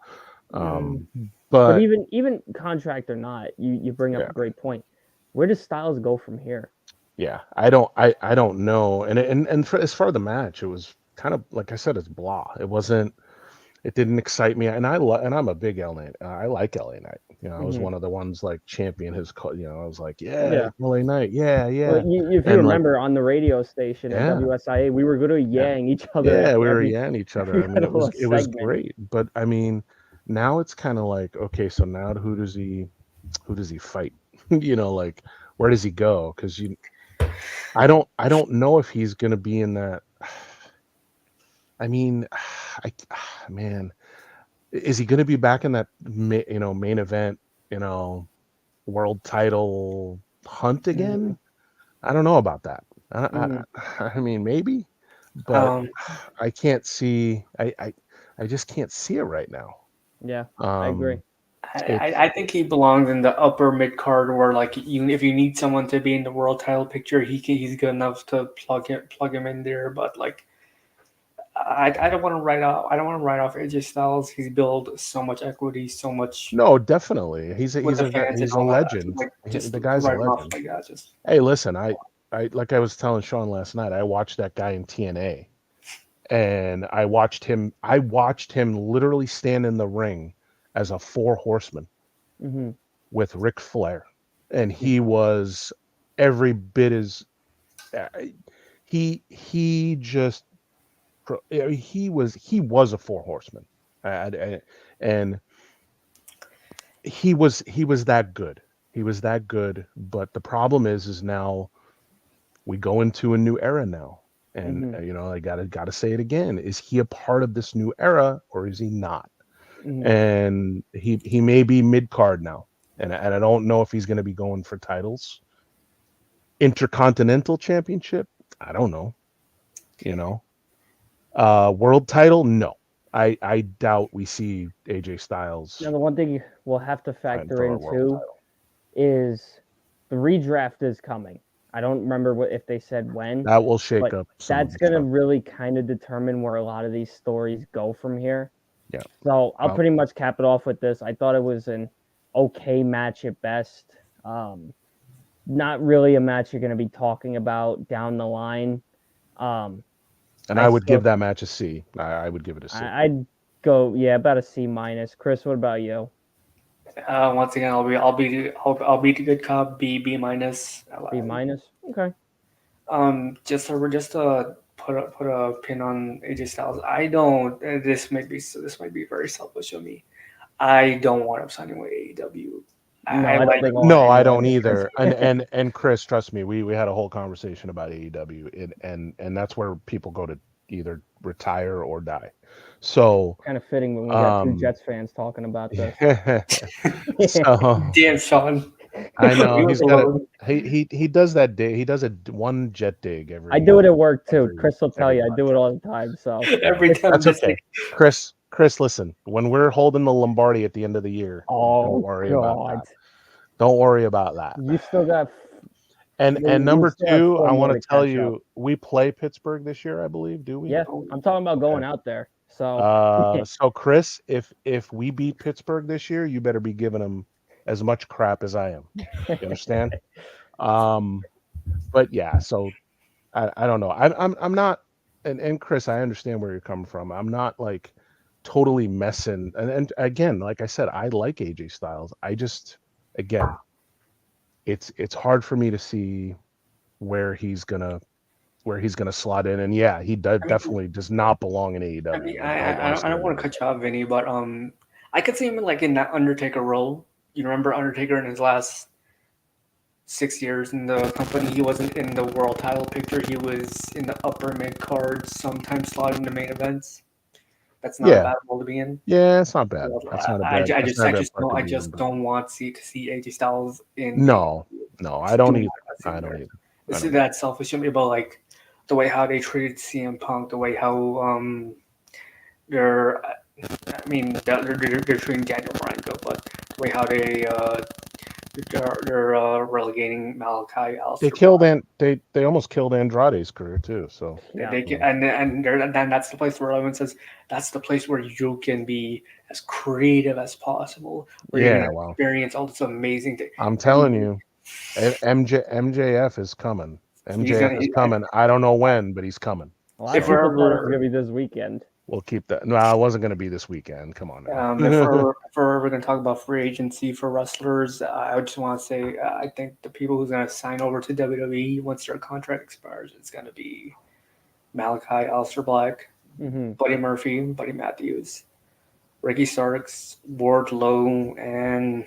Speaker 1: Mm. But
Speaker 2: but
Speaker 1: even contract or not, you bring up
Speaker 2: yeah,
Speaker 1: a great point. Where does Styles go from here?
Speaker 2: yeah, I don't know. And as far as the match, it was kind of like I said, it's blah. It didn't excite me, and and I'm a big LA. I like LA Knight. I was
Speaker 1: Hmm.
Speaker 2: one of the ones like champion his. I was like, yeah,
Speaker 1: Yeah.
Speaker 2: LA Knight, yeah,
Speaker 1: Well,
Speaker 2: yeah,
Speaker 1: if you
Speaker 2: and like,
Speaker 1: remember on the radio station at
Speaker 2: yeah,
Speaker 1: WSIA, we were good at
Speaker 2: yeah,
Speaker 1: yang each other
Speaker 2: yeah,
Speaker 1: after
Speaker 2: we were
Speaker 1: every
Speaker 2: yanning each other.
Speaker 1: every
Speaker 2: I mean,
Speaker 1: little
Speaker 2: it was
Speaker 1: segment.
Speaker 2: great, but I mean, now it's kind of like, okay, so now who does he fight? Like, where does he go? Because I don't know if he's gonna be in that. I mean, man, is he gonna be back in that main event, you know, world title hunt
Speaker 3: Mhm.
Speaker 2: again? I don't know about that.
Speaker 1: Hmm.
Speaker 2: I mean, maybe, but
Speaker 3: Um,
Speaker 2: I can't see. I just can't see it right now.
Speaker 1: Yeah, I agree.
Speaker 2: Um, it's
Speaker 3: I think he belongs in the upper mid card, where like if you need someone to be in the world title picture, he's good enough to plug him in there. But like I don't want to write off AJ Styles. He's built so much equity, so much
Speaker 2: no, definitely. He's
Speaker 3: with the fans and
Speaker 2: he's a
Speaker 3: all that.
Speaker 2: legend.
Speaker 3: Like just
Speaker 2: The
Speaker 3: to
Speaker 2: guy's a
Speaker 3: write him off
Speaker 2: legend.
Speaker 3: like that, just
Speaker 2: Hey, listen, I like I was telling Sean last night. I watched that guy in TNA, and I watched him literally stand in the ring as a four horseman
Speaker 1: Hmm.
Speaker 2: with Ric Flair, and he was every bit as uh, he just he was a four horseman, and he was that good. He was that good, but the problem is now we go into a new era now, and
Speaker 1: Hmm.
Speaker 2: I gotta say it again: is he a part of this new era or is he not?
Speaker 1: Hmm.
Speaker 2: And he may be mid card now, and I don't know if he's going to be going for titles. Intercontinental Championship, I don't know. You know, world title, no. I doubt we see AJ
Speaker 1: Now,
Speaker 2: Styles
Speaker 1: the one thing we'll have to
Speaker 2: fighting
Speaker 1: factor
Speaker 2: for a
Speaker 1: in
Speaker 2: world
Speaker 1: too
Speaker 2: title.
Speaker 1: is the redraft is coming. I don't remember if they said when,
Speaker 2: That will shake
Speaker 1: but
Speaker 2: up some of
Speaker 1: that's
Speaker 2: the
Speaker 1: going to
Speaker 2: stuff.
Speaker 1: really kind of determine where a lot of these stories go from here.
Speaker 2: Yeah.
Speaker 1: So I'll
Speaker 2: Well,
Speaker 1: pretty much cap it off with this. I thought it was an okay match at best. Not really a match you're going to be talking about down the line. Um,
Speaker 2: and
Speaker 1: I
Speaker 2: I would give
Speaker 1: still,
Speaker 2: that match a C. I would give it a C.
Speaker 1: I'd go, yeah, about a C minus. Chris, what about you?
Speaker 3: once again I'll be the good cop, B minus.
Speaker 1: B minus. Okay.
Speaker 3: Just to put a pin on AJ Styles. I don't. This might be very selfish of me. I don't want him signing with AEW.
Speaker 1: No,
Speaker 3: I
Speaker 1: I don't
Speaker 3: like
Speaker 1: think
Speaker 2: No, I don't
Speaker 1: anyone does.
Speaker 2: either. And Chris, trust me, we had a whole conversation about AEW, and that's where people go to either retire or die. So,
Speaker 1: Kind of fitting when we got two
Speaker 2: um,
Speaker 1: Jets fans talking about this.
Speaker 2: so
Speaker 3: damn Sean.
Speaker 2: I know
Speaker 3: We were
Speaker 2: he's got a
Speaker 3: below.
Speaker 2: he does that day. He does a one jet dig
Speaker 1: I do
Speaker 2: every
Speaker 1: it at work too.
Speaker 2: every
Speaker 1: Chris will tell
Speaker 2: every
Speaker 1: you I do it
Speaker 2: contract.
Speaker 1: all the time. So,
Speaker 3: Every time
Speaker 2: That's
Speaker 3: this
Speaker 2: okay,
Speaker 3: thing.
Speaker 2: Chris. Chris, listen. When we're holding the Lombardi at the end of the year, don't
Speaker 1: oh
Speaker 2: worry about
Speaker 1: God,
Speaker 2: that. Don't worry about that.
Speaker 1: you still got
Speaker 2: And
Speaker 1: you
Speaker 2: number
Speaker 1: still have
Speaker 2: two,
Speaker 1: four
Speaker 2: I
Speaker 1: more
Speaker 2: want
Speaker 1: to
Speaker 2: to tell
Speaker 1: catch up.
Speaker 2: you, we play Pittsburgh this year, I believe. Do we?
Speaker 1: Yeah, I'm talking about
Speaker 2: Okay.
Speaker 1: going out there. So
Speaker 2: So Chris, if we beat Pittsburgh this year, you better be giving them as much crap as I am. You understand? But yeah, so I don't know. I'm not, and Chris, I understand where you're coming from. I'm not like totally messing. And again, like I said, I like AJ Styles. I just, again, it's hard for me to see where he's gonna slot in. And yeah, he
Speaker 3: I mean,
Speaker 2: definitely does not belong in
Speaker 3: I
Speaker 2: AEW.
Speaker 3: mean,
Speaker 2: Like I'll
Speaker 3: I
Speaker 2: say
Speaker 3: don't
Speaker 2: that
Speaker 3: want to
Speaker 2: right
Speaker 3: cut you off, Vinny, but I could see him like in that Undertaker role. You remember Undertaker in his last 6 years in the company? He wasn't in the world title picture. He was in the upper mid cards, sometimes slotted in the main events. That's not a
Speaker 2: Yeah,
Speaker 3: bad role to be in.
Speaker 2: yeah, it's not bad.
Speaker 3: Well,
Speaker 2: That's not a bad. That's not a bad part to
Speaker 3: I
Speaker 2: be in.
Speaker 3: just
Speaker 2: But
Speaker 3: don't want to see AJ Styles in a
Speaker 2: no, no, I don't
Speaker 3: doing
Speaker 2: either.
Speaker 3: that
Speaker 2: I
Speaker 3: thing
Speaker 2: don't
Speaker 3: there.
Speaker 2: either. I
Speaker 3: It's
Speaker 2: don't either.
Speaker 3: that selfish to me about like the way how they treated CM Punk, the way how they're I mean they're treating Daniel Bryan good, but the way how they're relegating Malachi
Speaker 2: They
Speaker 3: Alistair
Speaker 2: killed
Speaker 3: Black.
Speaker 2: they almost killed Andrade's career too. So
Speaker 1: yeah,
Speaker 3: They get, and then that's the place where everyone says that's the place where you can be as creative as possible, where you're
Speaker 2: yeah,
Speaker 3: gonna
Speaker 2: well,
Speaker 3: experience all this amazing thing.
Speaker 2: I'm
Speaker 3: And
Speaker 2: telling you, MJF is coming.
Speaker 3: he's
Speaker 2: MJF
Speaker 3: gonna
Speaker 2: is coming. I don't know when, but he's coming.
Speaker 1: a lot of
Speaker 3: if
Speaker 2: So
Speaker 3: we're
Speaker 1: people thought it was
Speaker 3: ever
Speaker 1: gonna be this weekend.
Speaker 2: we'll keep that. No, it wasn't going to be this weekend. Come on now.
Speaker 3: if we're ever gonna talk about free agency for wrestlers, I just want to say I think the people who's gonna sign over to WWE once their contract expires is gonna be Malachi, Alistair Black,
Speaker 1: Hmm.
Speaker 3: Buddy Murphy, Buddy Matthews, Ricky Starks, Wardlow, and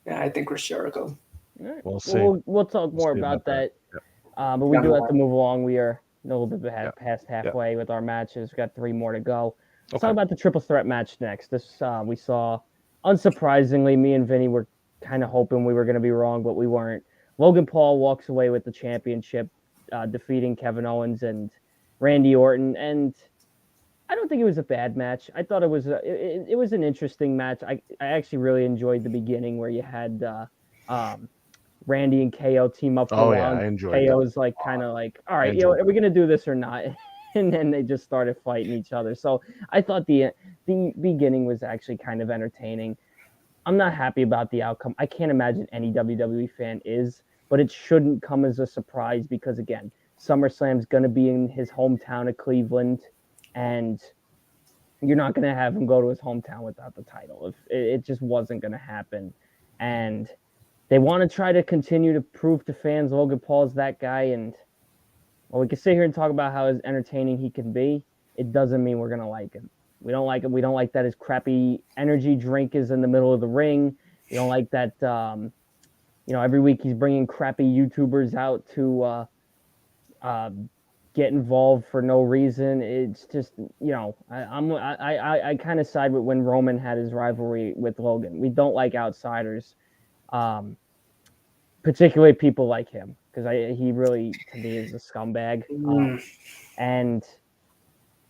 Speaker 3: yeah, I think Chris Jericho.
Speaker 1: All right.
Speaker 2: We'll
Speaker 1: Well,
Speaker 2: see.
Speaker 1: we'll talk
Speaker 2: We'll
Speaker 1: more
Speaker 2: see about
Speaker 1: about
Speaker 2: that.
Speaker 1: that.
Speaker 2: Yep.
Speaker 1: But we
Speaker 3: Down
Speaker 1: do
Speaker 3: the
Speaker 1: have to
Speaker 3: line.
Speaker 1: move along. We are a little bit
Speaker 2: Yep.
Speaker 1: past
Speaker 2: Yep.
Speaker 1: halfway with our matches. We got 3 more to go. Let's talk
Speaker 2: Okay.
Speaker 1: about the triple threat match next. This we saw, unsurprisingly, me and Vinny were kind of hoping we were going to be wrong, but we weren't. Logan Paul walks away with the championship, defeating Kevin Owens and Randy Orton, and I don't think it was a bad match. I thought it was an interesting match. I actually really enjoyed the beginning where you had um, Randy and KO team up for a
Speaker 2: Oh yeah,
Speaker 1: while.
Speaker 2: I
Speaker 1: And
Speaker 2: enjoyed that.
Speaker 1: KO's like kind of like, all
Speaker 2: I
Speaker 1: right,
Speaker 2: enjoyed
Speaker 1: are we gonna do this or not? And then they just started fighting each other. So I thought the beginning was actually kind of entertaining. I'm not happy about the outcome. I can't imagine any WWE fan is, but it shouldn't come as a surprise because again, SummerSlam's gonna be in his hometown of Cleveland, and you're not going to have him go to his hometown without the title. If it just wasn't going to happen, and they want to try to continue to prove to fans Logan Paul's that guy. And well, we can sit here and talk about how entertaining he can be. It doesn't mean we're going to like him. We don't like him. We don't like that his crappy energy drink is in the middle of the ring. We don't like that. Every week he's bringing crappy YouTubers out to get involved for no reason. It's just I kind of side with when Roman had his rivalry with Logan. We don't like outsiders, particularly people like him because he really to me is a scumbag. And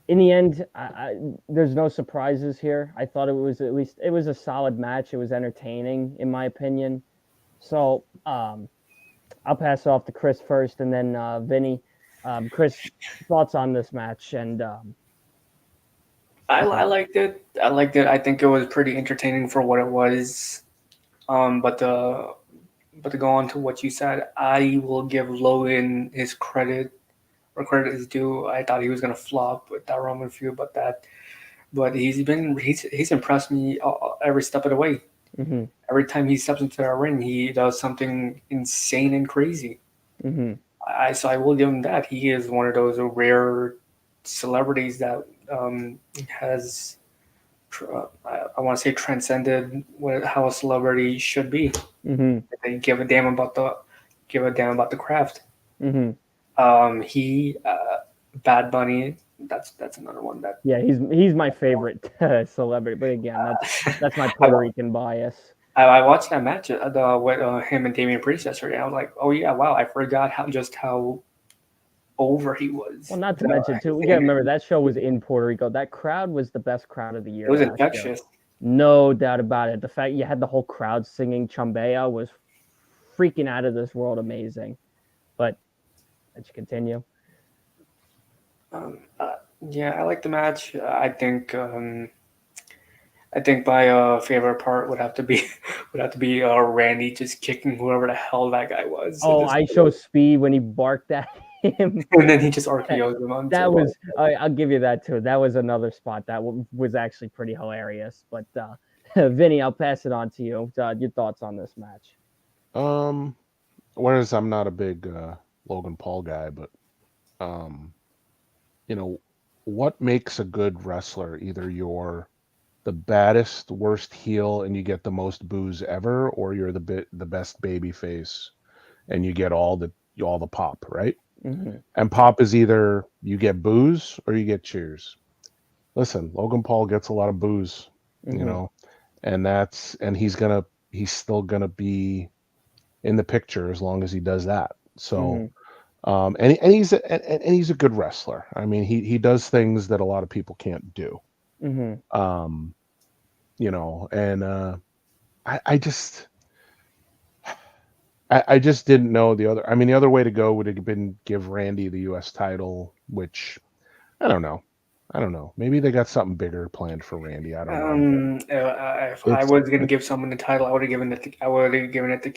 Speaker 1: in the end, there's no surprises here. I thought it was a solid match. It was entertaining in my opinion. So I'll pass it off to Chris first, and then Vinny. Chris, thoughts on this match? And
Speaker 3: I liked it. I liked it. I think it was pretty entertaining for what it was. But to go on to what you said, I will give Logan his credit where credit is due. I thought he was gonna flop with that Roman feud, but he's impressed me every step of the way.
Speaker 1: mm-hmm,
Speaker 3: Every time he steps into the ring, he does something insane and crazy.
Speaker 1: mm-hmm,
Speaker 3: So I will give him that. He is one of those rare celebrities that has I want to say transcended how a celebrity should be.
Speaker 1: mm-hmm,
Speaker 3: They give a damn about the craft.
Speaker 1: mm-hmm.
Speaker 3: He Bad Bunny. That's another one that
Speaker 1: Yeah, he's my favorite celebrity. But again, that's my Puerto Rican bias.
Speaker 3: I watched that match with him and Damian Priest yesterday. I was like, oh yeah, wow! I forgot how over he was.
Speaker 1: Well, not to mention too, we gotta remember that show was in Puerto Rico. That crowd was the best crowd of the year.
Speaker 3: It was
Speaker 1: last
Speaker 3: infectious.
Speaker 1: Year. No doubt about it. The fact you had the whole crowd singing Chumbea was freaking out of this world amazing. But let's continue.
Speaker 3: Yeah, I like the match. I think my favorite part would have to be Randy just kicking whoever the hell that guy was,
Speaker 1: Oh, I show speed when he barked at him.
Speaker 3: and then he just RKO'd him onto
Speaker 1: That was I'll give you that too. That was another spot that was actually pretty hilarious. But Vinny, I'll pass it on to you. Your thoughts on this match?
Speaker 2: Um, whereas I'm not a big Logan Paul guy, but um, you know, what makes a good wrestler? Either you're the baddest, worst heel and you get the most boos ever, or you're the best baby face and you get all the pop, right?
Speaker 1: Mm-hmm.
Speaker 2: And pop is either you get boos or you get cheers. Listen, Logan Paul gets a lot of boos, you
Speaker 1: Mm-hmm.
Speaker 2: know, and he's still gonna be in the picture as long as he does that. So
Speaker 1: Mm-hmm.
Speaker 2: and he's a good wrestler. I mean, he does things that a lot of people can't do.
Speaker 1: Mm-hmm.
Speaker 2: Um, and I just I just didn't know the other. I mean, the other way to go would have been give Randy the U.S. title, which I don't know. I don't know. Maybe they got something bigger planned for Randy. I don't know. But
Speaker 3: If I
Speaker 2: it's
Speaker 3: was gonna give someone the title, I would have given it. I would have given it to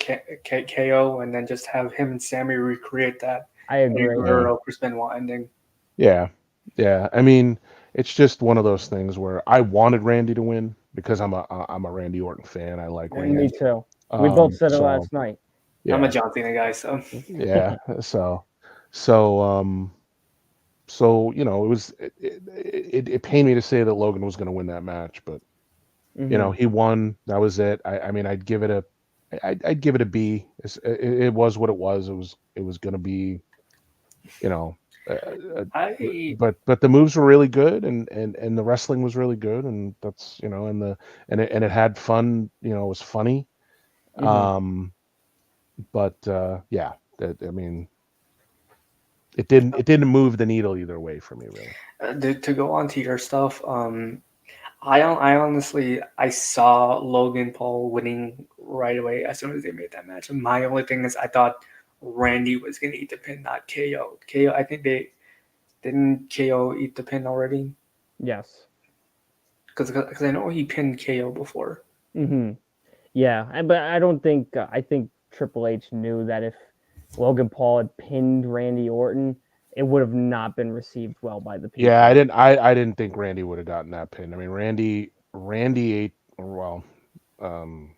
Speaker 3: KO, and then just have him and Sammy recreate that
Speaker 1: I
Speaker 3: Eddie
Speaker 1: agree.
Speaker 2: yeah,
Speaker 3: Guerrero Chris Benoit ending.
Speaker 2: yeah, yeah. I mean, it's just one of those things where I wanted Randy to win because I'm a Randy Orton fan. I like
Speaker 3: And
Speaker 1: Me
Speaker 2: Randy.
Speaker 1: too. We both said it
Speaker 2: So
Speaker 1: last night.
Speaker 3: I'm a
Speaker 2: yeah,
Speaker 3: John Cena guy, so
Speaker 2: yeah. So so it pained me to say that Logan was going to win that match, but
Speaker 1: Mm-hmm.
Speaker 2: he won. That was it. I mean, I'd give it a B. It was what it was. It was going to be, you know, uh, uh,
Speaker 3: I
Speaker 2: but the moves were really good, and the wrestling was really good, and that's and it had fun. It was funny.
Speaker 1: Mm-hmm.
Speaker 2: Um, but yeah, I mean, it didn't move the needle either way for me, really.
Speaker 3: to go on to your stuff. I honestly I saw Logan Paul winning right away as soon as they made that match. And my only thing is I thought Randy was gonna eat the pin, not KO. KO. I think they didn't KO eat the pin already
Speaker 1: Yes.
Speaker 3: because I know he pinned KO before.
Speaker 1: Mm-hmm. Yeah, but I don't think I think Triple H knew that if Logan Paul had pinned Randy Orton, it would have not been received well by the
Speaker 2: Yeah, I
Speaker 1: people.
Speaker 2: didn't. I didn't think Randy would have gotten that pin. I mean, Randy ate well. Um,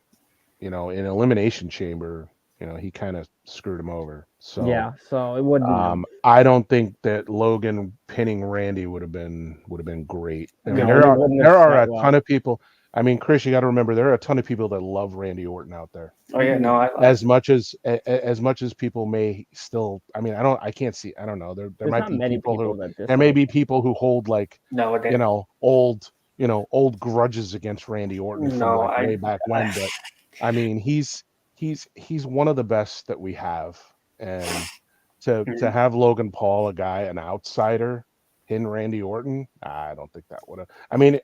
Speaker 2: in Elimination Chamber, he kind of screwed him over. So
Speaker 1: Yeah, so it wouldn't have.
Speaker 2: I don't think that Logan pinning Randy would have been great. I mean,
Speaker 1: No,
Speaker 2: there
Speaker 1: and it
Speaker 2: are
Speaker 1: wouldn't have
Speaker 2: there are
Speaker 1: set
Speaker 2: a ton
Speaker 1: well.
Speaker 2: of people. I mean, Chris, you got to remember there are a ton of people that love Randy Orton out there.
Speaker 3: Oh yeah,
Speaker 1: Mm-hmm.
Speaker 3: no,
Speaker 2: As much as people may still, I mean, I can't see. I don't know. There
Speaker 1: There's
Speaker 2: might
Speaker 1: not
Speaker 2: be
Speaker 1: many
Speaker 2: people
Speaker 1: people
Speaker 2: who
Speaker 1: that
Speaker 2: there may
Speaker 1: dislike
Speaker 2: be
Speaker 1: him.
Speaker 2: people who hold like
Speaker 3: no,
Speaker 2: you know old old grudges against Randy Orton from
Speaker 3: no,
Speaker 2: like way back when. But I mean, he's one of the best that we have, and to have Logan Paul, a guy, an outsider, pin Randy Orton, I don't think that would have. I mean,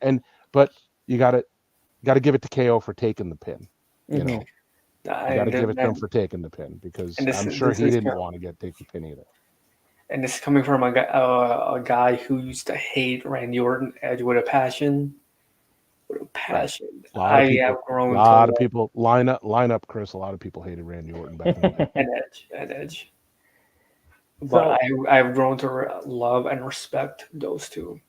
Speaker 2: but you got to give it to KO for taking the pin. You
Speaker 1: Mm-hmm.
Speaker 2: know, you got to give it to him
Speaker 3: and
Speaker 2: for taking the pin because
Speaker 3: and
Speaker 2: I'm sure
Speaker 3: this
Speaker 2: he
Speaker 3: is
Speaker 2: didn't want to take the pin either.
Speaker 3: and this is coming from a guy who used to hate Randy Orton Edge with a passion. With a
Speaker 2: Right.
Speaker 3: passion.
Speaker 2: A lot of
Speaker 3: I have
Speaker 2: people, a
Speaker 3: grown to
Speaker 2: lot of
Speaker 3: love
Speaker 2: people line up, Chris. A lot of people hated Randy Orton back in the day.
Speaker 3: an Edge. But
Speaker 1: So
Speaker 3: I've grown to love and respect those two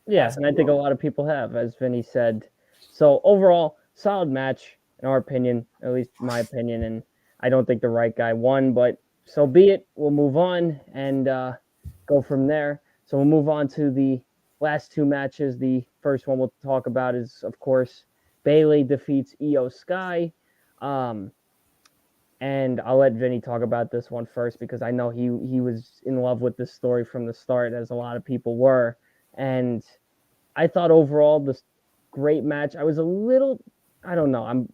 Speaker 1: yeah,
Speaker 3: as
Speaker 1: and
Speaker 3: I
Speaker 1: I think a
Speaker 3: grow.
Speaker 1: lot of people have, as Vinny said. So overall, solid match in our opinion, at least my opinion, and I don't think the right guy won, but so be it. We'll move on and go from there. So we'll move on to the last two matches. The first one we'll talk about is, of course, Bailey defeats Io Sky. Um, and I'll let Vinny talk about this one first because I know he was in love with this story from the start, as a lot of people were. And I thought overall this great match. I was a little, I don't know. I'm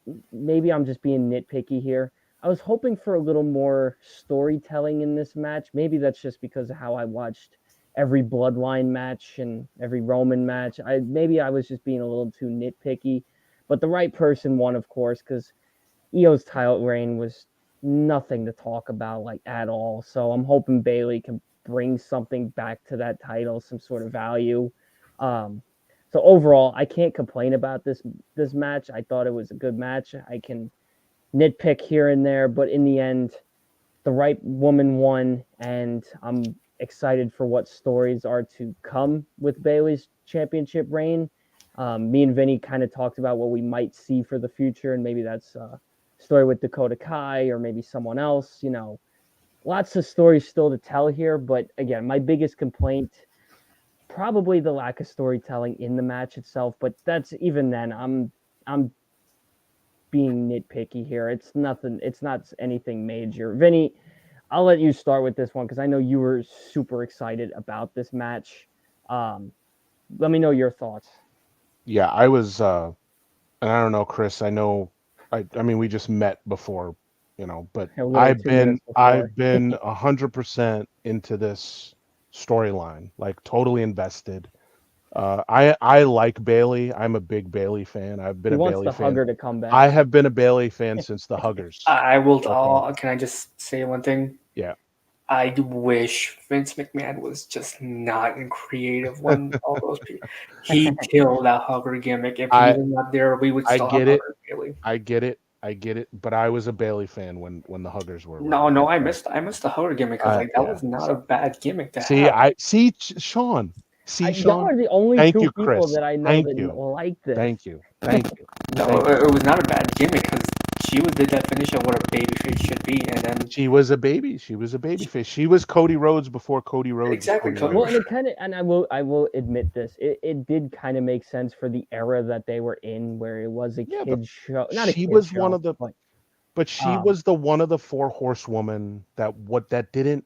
Speaker 1: just being nitpicky here. I was hoping for a little more storytelling in this match. Maybe that's just because of how I watched every Bloodline match and every Roman match. I was just being a little too nitpicky. But the right person won, of course, because Io's title reign was nothing to talk about like at all. So I'm hoping Bailey can bring something back to that title, some sort of value. So overall, I can't complain about this match. I thought it was a good match. I can nitpick here and there, but in the end, the right woman won, and I'm excited for what stories are to come with Bayley's championship reign. Me and Vinny kind of talked about what we might see for the future, and maybe that's a story with Dakota Kai or maybe someone else. Lots of stories still to tell here, but again, my biggest complaint probably the lack of storytelling in the match itself. But that's even then, I'm being nitpicky here. It's nothing. It's not anything major. Vinny, I'll let you start with this one because I know you were super excited about this match. Let me know your thoughts.
Speaker 2: Yeah, I was, and I don't know, Chris. I know, I mean, we just met before, but
Speaker 1: Literally 2 minutes before.
Speaker 2: I've been 100% into this storyline, like totally invested. I like Bayley. I'm a big Bayley fan. I've been
Speaker 1: He
Speaker 2: a
Speaker 1: wants
Speaker 2: Bayley
Speaker 1: the
Speaker 2: fan.
Speaker 1: hugger to come back.
Speaker 2: I have been a Bayley fan since the Huggers.
Speaker 3: I will.
Speaker 2: Okay.
Speaker 3: Can I just say one thing?
Speaker 2: Yeah.
Speaker 3: I wish Vince McMahon was just not in creative when all those people. He killed that hugger gimmick. If he
Speaker 2: I
Speaker 3: was not there, we would
Speaker 2: I
Speaker 3: still have
Speaker 2: get it.
Speaker 3: hugger Bailey.
Speaker 2: I get it. I get it. But I was a Bayley fan when the Huggers were
Speaker 3: No,
Speaker 2: around.
Speaker 3: no, I missed the hugger gimmick because that
Speaker 2: Yeah.
Speaker 3: was not a bad gimmick to
Speaker 2: See,
Speaker 3: have.
Speaker 2: Sean. See,
Speaker 1: Y'all
Speaker 2: Sean.
Speaker 1: are the only
Speaker 2: Thank
Speaker 1: two
Speaker 2: you,
Speaker 1: people
Speaker 2: Chris.
Speaker 1: that I know
Speaker 2: Thank
Speaker 1: that
Speaker 2: you.
Speaker 1: like this.
Speaker 2: Thank you. Thank you.
Speaker 3: No,
Speaker 2: Thank you.
Speaker 3: it was not a bad gimmick because she was the definition of what a babyface should be, and then
Speaker 2: She was a baby. She was a baby face. She was Cody Rhodes before Cody Rhodes
Speaker 3: Exactly,
Speaker 2: was Cody
Speaker 3: Cody
Speaker 1: Well,
Speaker 2: Rhodes.
Speaker 1: and it kind of, and I will admit this, it did kind of make sense for the era that they were in, where it was a
Speaker 2: Yeah, but
Speaker 1: kid show, not a
Speaker 2: she
Speaker 1: kid
Speaker 2: was
Speaker 1: show,
Speaker 2: one of the
Speaker 1: but
Speaker 2: she was the one of the four horsewomen that didn't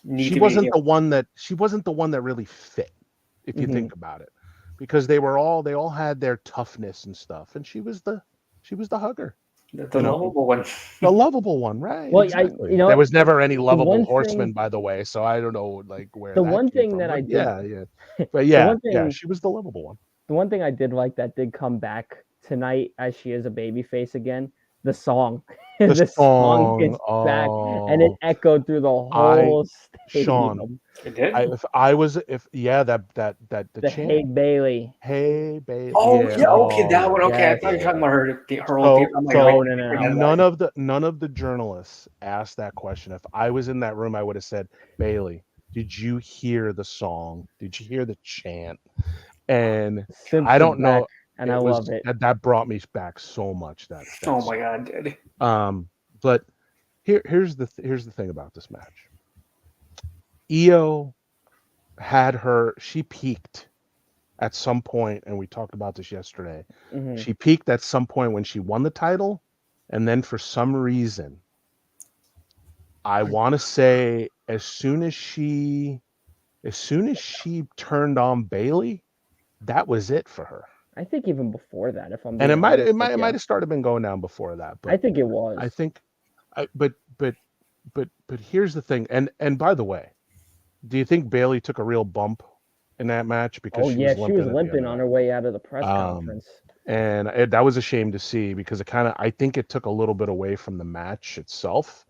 Speaker 3: need
Speaker 2: she
Speaker 3: to
Speaker 2: wasn't
Speaker 3: be.
Speaker 2: the one that really fit, if you
Speaker 1: Mhm.
Speaker 2: think about it. Because they all had their toughness and stuff, and she was the hugger.
Speaker 3: The lovable one.
Speaker 2: The lovable one, right?
Speaker 1: Well,
Speaker 2: Exactly.
Speaker 1: know
Speaker 2: There
Speaker 1: what,
Speaker 2: was never any lovable
Speaker 1: one
Speaker 2: horseman,
Speaker 1: thing,
Speaker 2: by the way, so I don't know like where
Speaker 1: the
Speaker 2: that
Speaker 1: one
Speaker 2: came
Speaker 1: thing
Speaker 2: from.
Speaker 1: that I
Speaker 2: But
Speaker 1: did,
Speaker 2: yeah. But
Speaker 1: the
Speaker 2: yeah,
Speaker 1: one thing,
Speaker 2: she was the lovable one.
Speaker 1: the one thing I did like that did come back tonight as she is a baby face again, the song.
Speaker 2: The
Speaker 1: The song
Speaker 2: song,
Speaker 1: is back, and it echoed through the whole
Speaker 2: Sean,
Speaker 1: stadium.
Speaker 3: It did.
Speaker 2: that the
Speaker 1: The
Speaker 2: chant,
Speaker 1: Hey Bailey.
Speaker 2: hey baby,
Speaker 3: Oh
Speaker 2: yeah,
Speaker 3: yeah, okay, that one. Okay, I
Speaker 1: Yes.
Speaker 3: thought you were talking about her whole theme.
Speaker 2: So
Speaker 3: I'm like,
Speaker 2: so
Speaker 1: No,
Speaker 3: I
Speaker 1: no, no,
Speaker 3: never
Speaker 1: no.
Speaker 3: had that.
Speaker 2: none of the journalists asked that question. If I was in that room, I would have said, Bailey, did you hear the song? Did you hear the chant? And
Speaker 1: Simps
Speaker 2: I
Speaker 1: is
Speaker 2: don't
Speaker 1: back,
Speaker 2: know.
Speaker 1: and I
Speaker 2: It was
Speaker 1: love it.
Speaker 2: that brought me back so much. That
Speaker 3: Oh
Speaker 2: song.
Speaker 3: my god, dude.
Speaker 2: But here's the thing about this match. Io she peaked at some point, and we talked about this yesterday.
Speaker 1: Mhm.
Speaker 2: She peaked at some point when she won the title, and then for some reason, I want to say as soon as she turned on Bailey, that was it for her.
Speaker 1: I think even before that, if I'm
Speaker 2: And
Speaker 1: being honest with
Speaker 2: it
Speaker 1: you,
Speaker 2: might have started been going down before that,
Speaker 1: I
Speaker 2: but
Speaker 1: think it was.
Speaker 2: I think but here's the thing, and by the way, do you think Bailey took a real bump in that match because
Speaker 1: Oh
Speaker 2: she
Speaker 1: yeah,
Speaker 2: was
Speaker 1: she was
Speaker 2: limping at the
Speaker 1: limping
Speaker 2: end of
Speaker 1: on
Speaker 2: that?
Speaker 1: her way out of the press
Speaker 2: Um,
Speaker 1: conference.
Speaker 2: and that was a shame to see because I think it took a little bit away from the match itself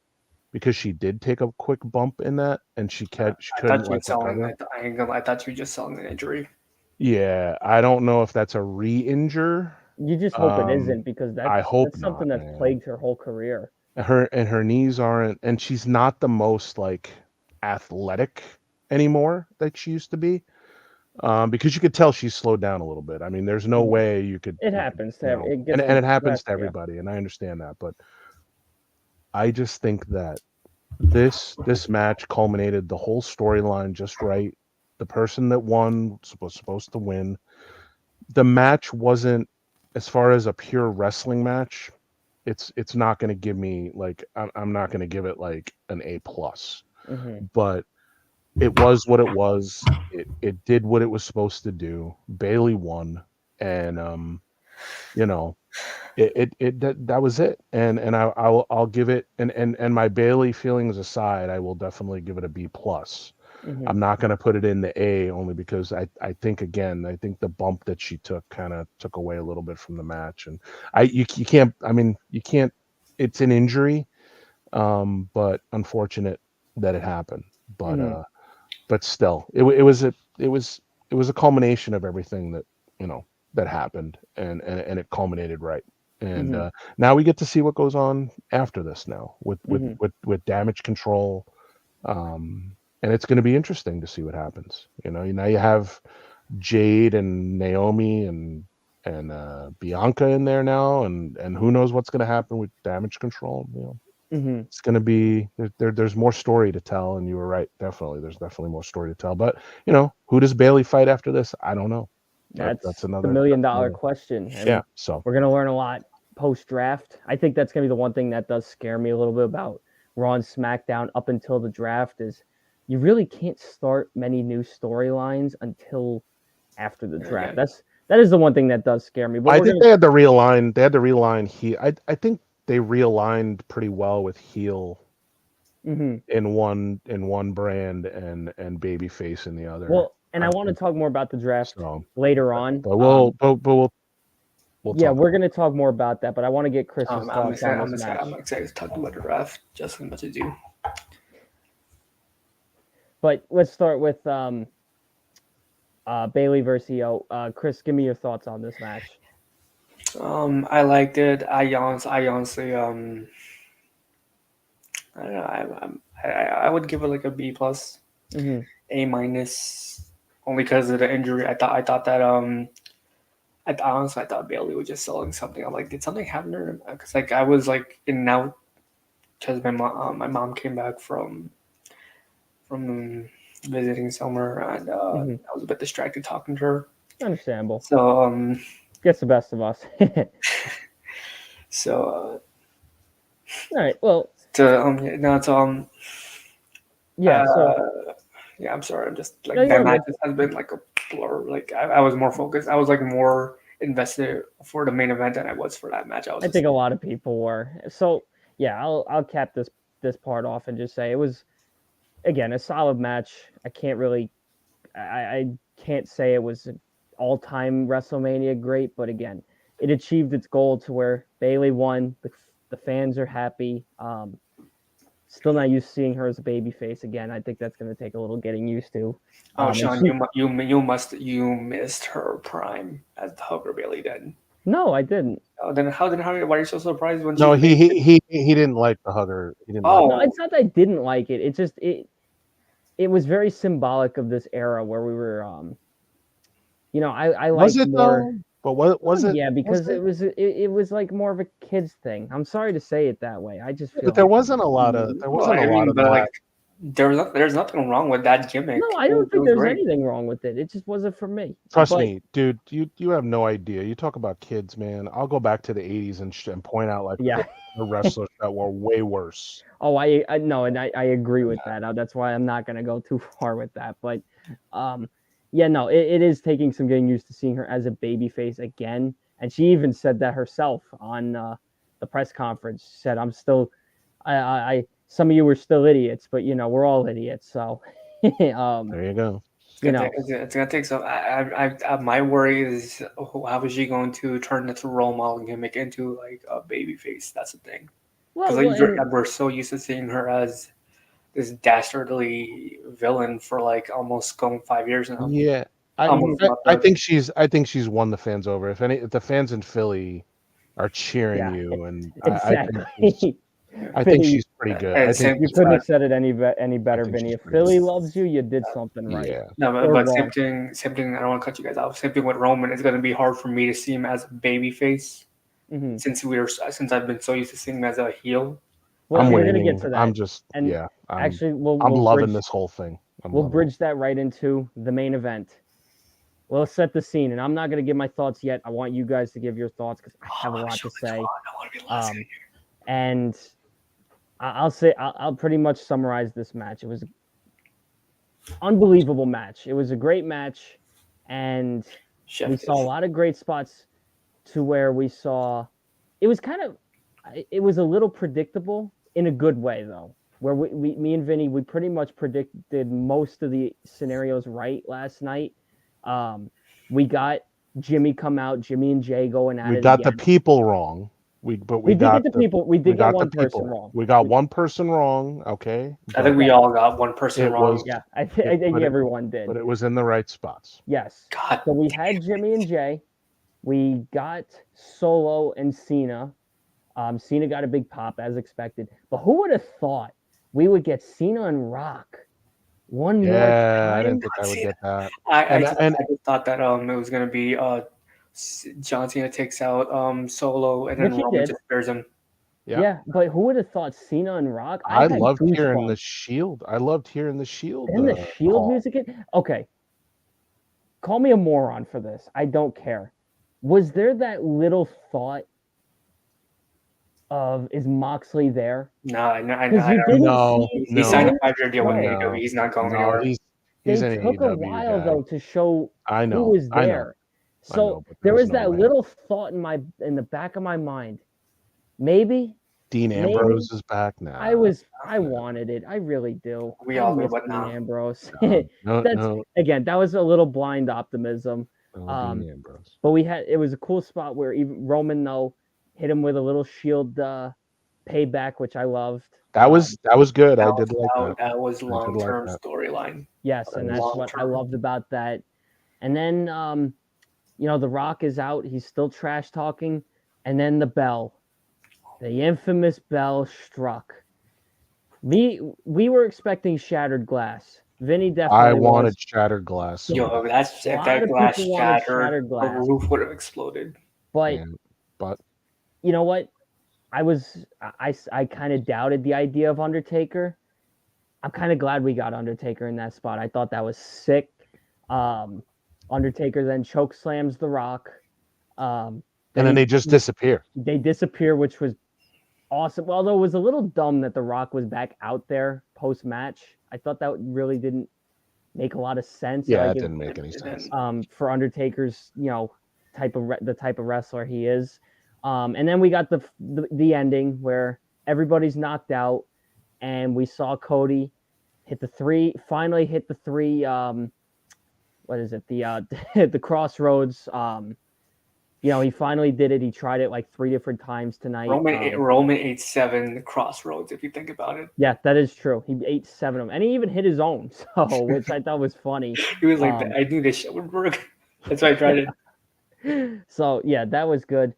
Speaker 2: because she did take a quick bump in that and she
Speaker 3: I
Speaker 2: couldn't
Speaker 3: thought you were
Speaker 2: like
Speaker 3: selling.
Speaker 2: recover.
Speaker 3: I thought you were just selling an injury.
Speaker 2: Yeah, I don't know if that's a re-injure.
Speaker 1: You just hope it isn't because
Speaker 2: I hope
Speaker 1: that's something
Speaker 2: not,
Speaker 1: that's
Speaker 2: man.
Speaker 1: plagued her whole career.
Speaker 2: Her knees aren't, and she's not the most like athletic anymore that she used to be. Because you could tell she's slowed down a little bit. I mean, there's no way you could.
Speaker 1: It happens to
Speaker 2: It
Speaker 1: gets
Speaker 2: and it happens to
Speaker 1: yeah.
Speaker 2: everybody, and I understand that. But I just think that this match culminated the whole storyline just right. The person that won was supposed to win. The match wasn't, as far as a pure wrestling match, it's not going to give me like I'm not going to give it like an A plus, but it was what it was. It did what it was supposed to do. Bailey won, and that was it. And I'll give it, and my Bailey feelings aside, I will definitely give it a B plus. I'm not going to put it in the A only because I think the bump that she took kind of took away a little bit from the match, and you can't, it's an injury, but unfortunate that it happened. but but still, it was a culmination of everything that that happened, and it culminated right. And now we get to see what goes on after this now with damage control, and it's going to be interesting to see what happens. Now you have Jade and Naomi and Bianca in there now, and who knows what's going to happen with damage control. It's going to be there's more story to tell, and you were right, there's definitely more story to tell. But who does Bailey fight after this? I don't know.
Speaker 1: That's
Speaker 2: another
Speaker 1: the $1,000,000 question. And
Speaker 2: yeah, so
Speaker 1: we're gonna learn a lot post draft. I think that's gonna be the one thing that does scare me a little bit about Raw and SmackDown up until the draft is you really can't start many new storylines until after the draft. That is the one thing that does scare me. But
Speaker 2: I think they had to realign. They had to realign heel. I think they realigned pretty well with heel in one brand and babyface in the other.
Speaker 1: Well, and I want to talk more about the draft later on.
Speaker 2: But we'll
Speaker 1: yeah, we're going to talk more about that, but I want to get Chris's thoughts on this match.
Speaker 3: I'm excited to talk about the draft. Just as much to do.
Speaker 1: But let's start with Bailey versus Io. Chris, give me your thoughts on this match.
Speaker 3: I liked it. I honestly, I don't know. I would give it like a B plus, A minus, only because of the injury. I thought that I thought Bailey was just selling something. I'm like, did something happen to her? Because like I was like in and out because my mom came back from visiting somewhere, and I was a bit distracted talking to her.
Speaker 1: Understandable.
Speaker 3: So
Speaker 1: gets the best of us.
Speaker 3: So
Speaker 1: all right. Well.
Speaker 3: Yeah. Yeah. I'm sorry. I'm just like that match has been like a blur. Like I was more focused. I was like more invested for the main event than I was for that match.
Speaker 1: I think a lot of people were. So yeah, I'll cap this part off and just say it was again a solid match. I can't really, I can't say it was an all-time WrestleMania great, but again, it achieved its goal to where Bailey won. The fans are happy. Still not used to seeing her as a babyface again. I think that's going to take a little getting used to.
Speaker 3: Sean, you missed her prime as the Hugger Bailey did.
Speaker 1: No, I didn't.
Speaker 3: Oh, then why are you so surprised when?
Speaker 2: No, he didn't like the Hugger. He didn't.
Speaker 1: No, it's not that I didn't like it. It's just it was very symbolic of this era where we were. I liked more.
Speaker 2: Though? But what was it?
Speaker 1: Yeah, because it was like more of a kids thing. I'm sorry to say it that way. I just feel.
Speaker 2: But there wasn't a lot of that.
Speaker 3: Like, there's nothing wrong with that gimmick.
Speaker 1: No, I don't think there's anything wrong with it. It just wasn't for me.
Speaker 2: Trust me, dude. You have no idea. You talk about kids, man. I'll go back to the '80s and point out like the wrestlers that were way worse.
Speaker 1: Oh, I know, and I agree with that. That's why I'm not gonna go too far with that. But yeah, no, it is taking some getting used to seeing her as a babyface again. And she even said that herself on the press conference. She said, "I'm still, some of you were still idiots, but we're all idiots." So
Speaker 2: there you go.
Speaker 3: It's gonna take some. My worry is how is she going to turn this role model gimmick into like a babyface? That's the thing. Because we're so used to seeing her as this dastardly villain for like almost going 5 years now.
Speaker 2: Yeah, I think she's won the fans over. If the fans in Philly are cheering you, and
Speaker 1: exactly.
Speaker 2: I think she's pretty good. I think
Speaker 1: you couldn't have said it any better, Vinny. If Philly loves you, you did something right.
Speaker 2: Yeah.
Speaker 3: No, but same thing. I don't want to cut you guys off. Same thing with Roman. It's going to be hard for me to see him as a babyface since I've been so used to seeing him as a heel.
Speaker 1: Well, we're going to get to that.
Speaker 2: I'm just I'm loving this whole thing.
Speaker 1: We'll bridge that right into the main event. We'll set the scene, and I'm not going to give my thoughts yet. I want you guys to give your thoughts because I have a lot to say. And I'll pretty much summarize this match. It was an unbelievable match. It was a great match, and we saw a lot of great spots to where we saw it was a little predictable in a good way though, where me and Vinny, we pretty much predicted most of the scenarios right last night. We got Jimmy come out, Jimmy and Jay going at it.
Speaker 2: We got the people wrong.
Speaker 1: We did get the people. We did get one person wrong.
Speaker 2: We got one person wrong. Okay.
Speaker 3: I think we all got one person wrong.
Speaker 1: Yeah, I think everyone did.
Speaker 2: But it was in the right spots.
Speaker 1: Yes.
Speaker 3: God.
Speaker 1: So we had Jimmy and Jay. We got Solo and Cena. Cena got a big pop as expected. But who would have thought we would get Cena and Rock one more time?
Speaker 2: I didn't think I would get that.
Speaker 3: I just thought that it was gonna be John Cena takes out Solo and then Roman just spares him.
Speaker 1: Yeah, but who would have thought Cena and Rock?
Speaker 2: I loved hearing the Shield. I loved hearing the Shield.
Speaker 1: And the Shield music. Okay. Call me a moron for this. I don't care. Was there that little thought of, is Moxley there?
Speaker 3: No, I
Speaker 2: No.
Speaker 3: He signed a 5-year deal with AEW. He's not going anywhere.
Speaker 2: He's
Speaker 1: they took a while though to show who was there. So there was that little thought in the back of my mind. Maybe
Speaker 2: Dean Ambrose is back now.
Speaker 1: I wanted it. I really do.
Speaker 3: We all do,
Speaker 1: but Dean Ambrose.
Speaker 2: No.
Speaker 1: Again, that was a little blind optimism.
Speaker 2: Dean Ambrose.
Speaker 1: But it was a cool spot where even Roman though hit him with a little Shield payback, which I loved.
Speaker 2: That was good. I did like that.
Speaker 3: That was long-term storyline.
Speaker 1: Yes, and that's what I loved about that. And then The Rock is out. He's still trash talking, and then the bell. The infamous bell struck. We were expecting shattered glass. Vinny definitely.
Speaker 2: I wanted shattered glass.
Speaker 3: Yo, if that glass shattered, the roof would have exploded.
Speaker 1: But you know what? I kind of doubted the idea of Undertaker. I'm kind of glad we got Undertaker in that spot. I thought that was sick. Undertaker then choke slams The Rock.
Speaker 2: And then they just disappear.
Speaker 1: They disappear, which was awesome. Although it was a little dumb that The Rock was back out there post-match. I thought that really didn't make a lot of sense.
Speaker 2: Yeah, it didn't make any sense.
Speaker 1: For Undertaker's, the type of wrestler he is. And then we got the ending where everybody's knocked out, and we saw Cody finally hit the three. What is it? The Crossroads. He finally did it. He tried it like 3 different times tonight.
Speaker 3: Roman ate 7 Crossroads, if you think about it.
Speaker 1: Yeah, that is true. He ate 7 of them, and he even hit his own, which I thought was funny.
Speaker 3: He was like, "I knew this shit would work." That's why I tried
Speaker 1: it. So yeah, that was good.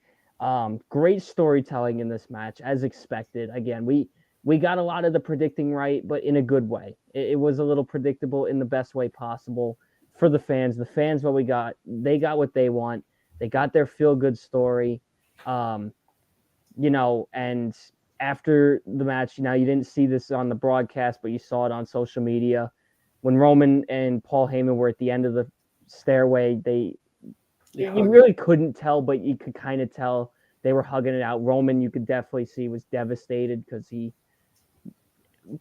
Speaker 1: Great storytelling in this match, as expected. Again, we got a lot of the predicting right, but in a good way. It was a little predictable in the best way possible for the fans. The fans, they got what they want. They got their feel-good story, and after the match, you didn't see this on the broadcast, but you saw it on social media. When Roman and Paul Heyman were at the end of the stairway, you really couldn't tell, but you could kind of tell they were hugging it out. Roman, you could definitely see, was devastated because he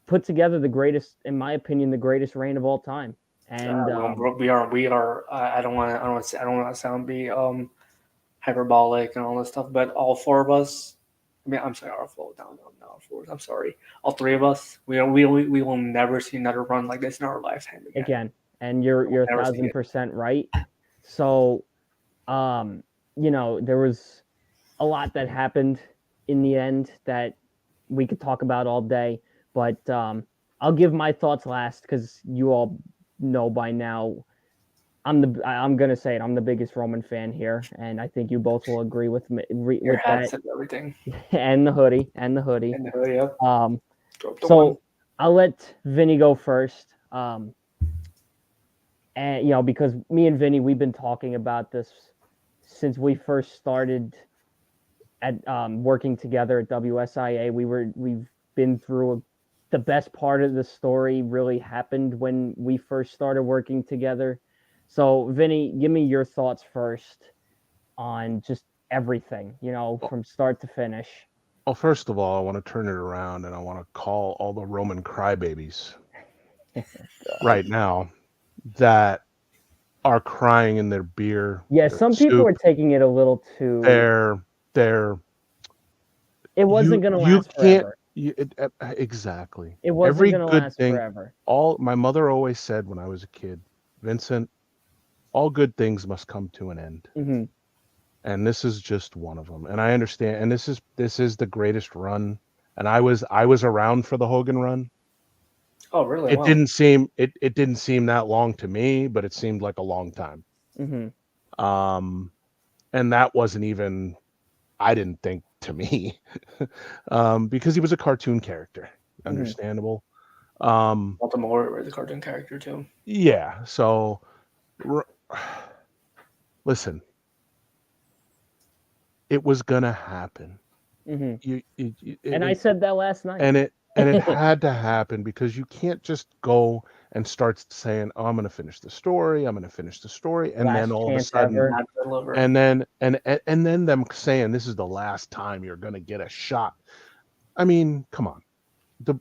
Speaker 1: put together the greatest, in my opinion, the greatest reign of all time. And
Speaker 3: we are. I don't want to sound hyperbolic and all this stuff, but all 4 of us. I mean, I'm sorry, all 4. I'm sorry, all 3 of us. We will never see another run like this in our lifetime again.
Speaker 1: And you're 1,000% right. So, there was a lot that happened in the end that we could talk about all day, but I'll give my thoughts last because you all know by now. I'm gonna say it. I'm the biggest Roman fan here, and I think you both will agree with me.
Speaker 3: Your hats and everything,
Speaker 1: and the hoodie.
Speaker 3: Yep.
Speaker 1: So I'll let Vinny go first. And because me and Vinny, we've been talking about this since we first started at working together at WSIA. We've been through the best part of the story really happened when we first started working together. So Vinny, give me your thoughts first on just everything, from start to finish.
Speaker 2: Well, first of all, I want to turn it around and I want to call all the Roman crybabies right now that are crying in their beer.
Speaker 1: Yeah, some people are taking it a little too. It wasn't going to last forever.
Speaker 2: Exactly.
Speaker 1: It wasn't going to last forever.
Speaker 2: My mother always said when I was a kid, Vincent, all good things must come to an end.
Speaker 1: Mm-hmm.
Speaker 2: and this is just one of them. And I understand, and this is the greatest run. And I was around for the Hogan run.
Speaker 3: Oh, really?
Speaker 2: It
Speaker 3: Wow.
Speaker 2: didn't seem that long to me, but it seemed like a long time.
Speaker 1: Mm-hmm.
Speaker 2: And that wasn't even, I didn't think, to me, because he was a cartoon character. Understandable.
Speaker 3: Ultimate Warrior is a cartoon character too.
Speaker 2: Yeah. So, listen, it was gonna happen.
Speaker 1: Mm-hmm. And I
Speaker 2: It,
Speaker 1: said that last night.
Speaker 2: and it had to happen, because you can't just go and start saying, "Oh, I'm going to finish the story. I'm going to finish the story," and then
Speaker 1: Last
Speaker 2: all of a
Speaker 1: chance
Speaker 2: sudden,
Speaker 1: ever.
Speaker 3: Not deliver.
Speaker 2: and then them saying this is the last time you're going to get a shot. I mean, come on. The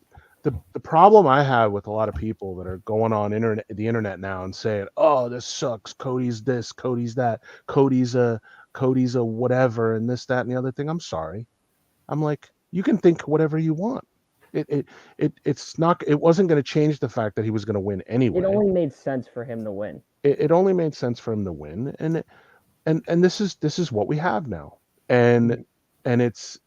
Speaker 2: the problem I have with a lot of people that are going on the internet now and saying, "Oh, this sucks. Cody's this, Cody's that, Cody's a whatever, and this, that, and the other thing." I'm sorry. I'm like, you can think whatever you want. It's not. It wasn't going to change the fact that he was going to win
Speaker 1: It
Speaker 2: anyway.
Speaker 1: only made sense for him to win.
Speaker 2: It only made sense for him to win, and this is what we have now, and it's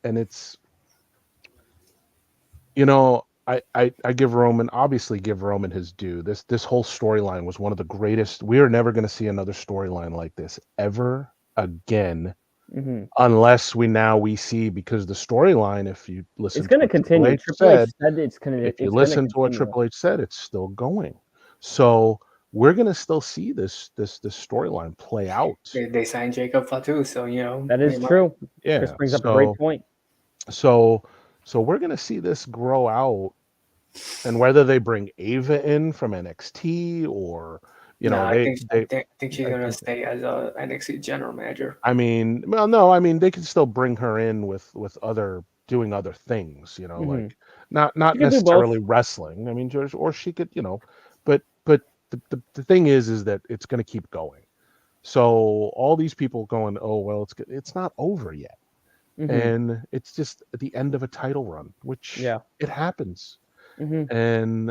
Speaker 2: I give Roman, obviously give Roman his due. This whole storyline was one of the greatest. We are never going to see another storyline like this ever again,
Speaker 1: Mm-hmm.
Speaker 2: unless we see, because the storyline, if you listen
Speaker 1: It's
Speaker 2: to
Speaker 1: going to
Speaker 2: what Triple
Speaker 1: continue.
Speaker 2: H
Speaker 1: Triple H
Speaker 2: said,
Speaker 1: said it's going
Speaker 2: if you
Speaker 1: to
Speaker 2: listen to what
Speaker 1: continue.
Speaker 2: Triple H said, it's still going. So we're gonna still see this storyline play out.
Speaker 3: They signed Jacob Fatu, so
Speaker 1: That is true. Chris
Speaker 2: Yeah.
Speaker 1: brings up a great point.
Speaker 2: So we're gonna see this grow out, and whether they bring Ava in from NXT, or
Speaker 3: No, I
Speaker 2: they
Speaker 3: think she's
Speaker 1: I
Speaker 3: gonna
Speaker 1: think
Speaker 3: stay as a NXT general manager.
Speaker 2: I mean, well, no, I mean, they can still bring her in with other, doing other things,
Speaker 1: Mm-hmm.
Speaker 2: like not
Speaker 1: You could do both.
Speaker 2: necessarily wrestling. I mean, or she could, but the thing is that it's going to keep going. So all these people going, "Oh, well, it's not over yet,"
Speaker 1: Mm-hmm.
Speaker 2: and it's just at the end of a title run, which it happens.
Speaker 1: Mm-hmm.
Speaker 2: And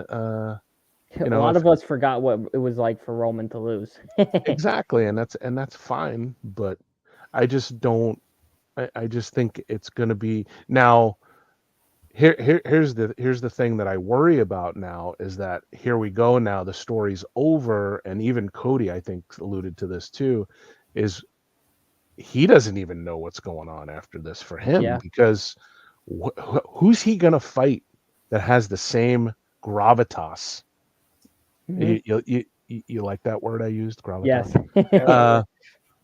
Speaker 1: A lot of us forgot what it was like for Roman to lose.
Speaker 2: exactly, and that's fine, but I just don't. I just think it's going to be now. Here's the thing that I worry about now, is that here we go now, the story's over, and even Cody, I think, alluded to this too, is he doesn't even know what's going on after this for him, because who's he going to fight that has the same gravitas?
Speaker 1: Mm-hmm.
Speaker 2: You like that word I used, gravitas?
Speaker 1: Yes.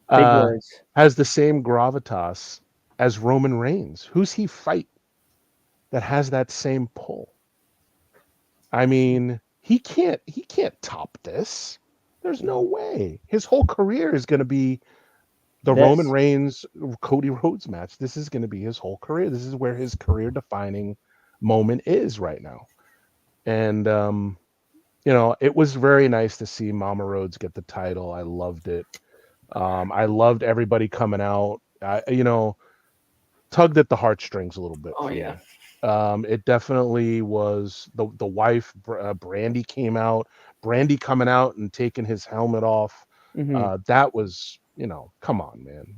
Speaker 1: Big words.
Speaker 2: Has the same gravitas as Roman Reigns. Who's he fight that has that same pull? I mean, he can't top this. There's no way. His whole career is going to be the Roman Reigns Cody Rhodes match. This is going to be his whole career. This is where his career defining moment is right now. And it was very nice to see Mama Rhodes get the title. I loved it. I loved everybody coming out. Tugged at the heartstrings a little bit.
Speaker 3: Oh,
Speaker 2: for
Speaker 3: yeah.
Speaker 2: me. It definitely was. The wife, Brandy, came out. Brandy coming out and taking his helmet off.
Speaker 1: Mm-hmm.
Speaker 2: That was, come on, man.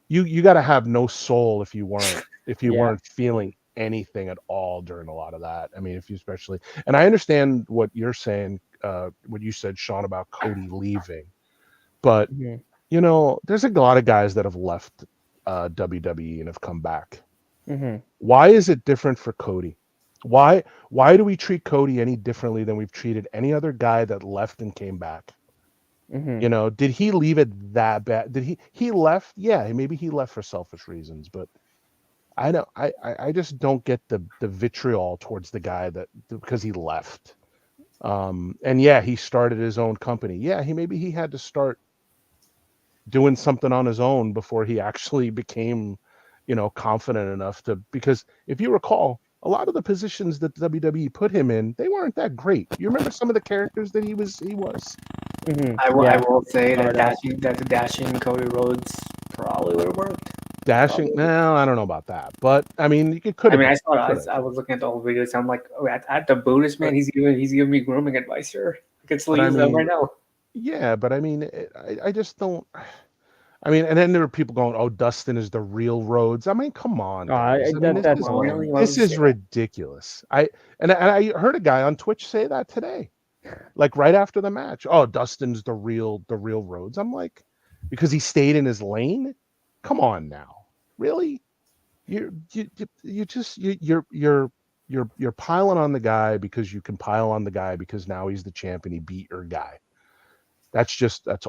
Speaker 2: You got to have no soul if you weren't feeling anything at all during a lot of that. I mean, if you especially, and I understand what you're saying, what you said, Sean, about Cody leaving, but there's a lot of guys that have left WWE and have come back.
Speaker 1: Mm-hmm.
Speaker 2: Why is it different for Cody? Why do we treat Cody any differently than we've treated any other guy that left and came back?
Speaker 1: Mm-hmm.
Speaker 2: Did he leave it that bad? Did he left? Yeah, maybe he left for selfish reasons, but I just don't get the vitriol towards the guy that because he left. And yeah, he started his own company. Yeah, he had to start doing something on his own before he actually became, confident enough to, because if you recall, a lot of the positions that WWE put him in, they weren't that great. You remember some of the characters that he was?
Speaker 1: Mm-hmm.
Speaker 3: I will say that the dashing Cody Rhodes probably would have worked.
Speaker 2: Dashing? No, I don't know about that, but I mean, it could have.
Speaker 3: I mean, I saw it. I was looking at the old videos. I'm like, oh, at the Buddhist man, he's giving me grooming advice here. I could still use that right now.
Speaker 2: Yeah, but I mean, I just don't. I mean, and then there were people going, "Oh, Dustin is the real Rhodes." I mean, come on, guys. I mean,
Speaker 1: that's
Speaker 3: Come on, really? Why would
Speaker 2: this
Speaker 3: you
Speaker 2: is
Speaker 3: say that?
Speaker 2: ridiculous. And I heard a guy on Twitch say that today, like right after the match. Oh, Dustin's the real Rhodes. I'm like, because he stayed in his lane. Come on now, really? You just you're piling on the guy because you can pile on the guy because now he's the champ and he beat your guy. That's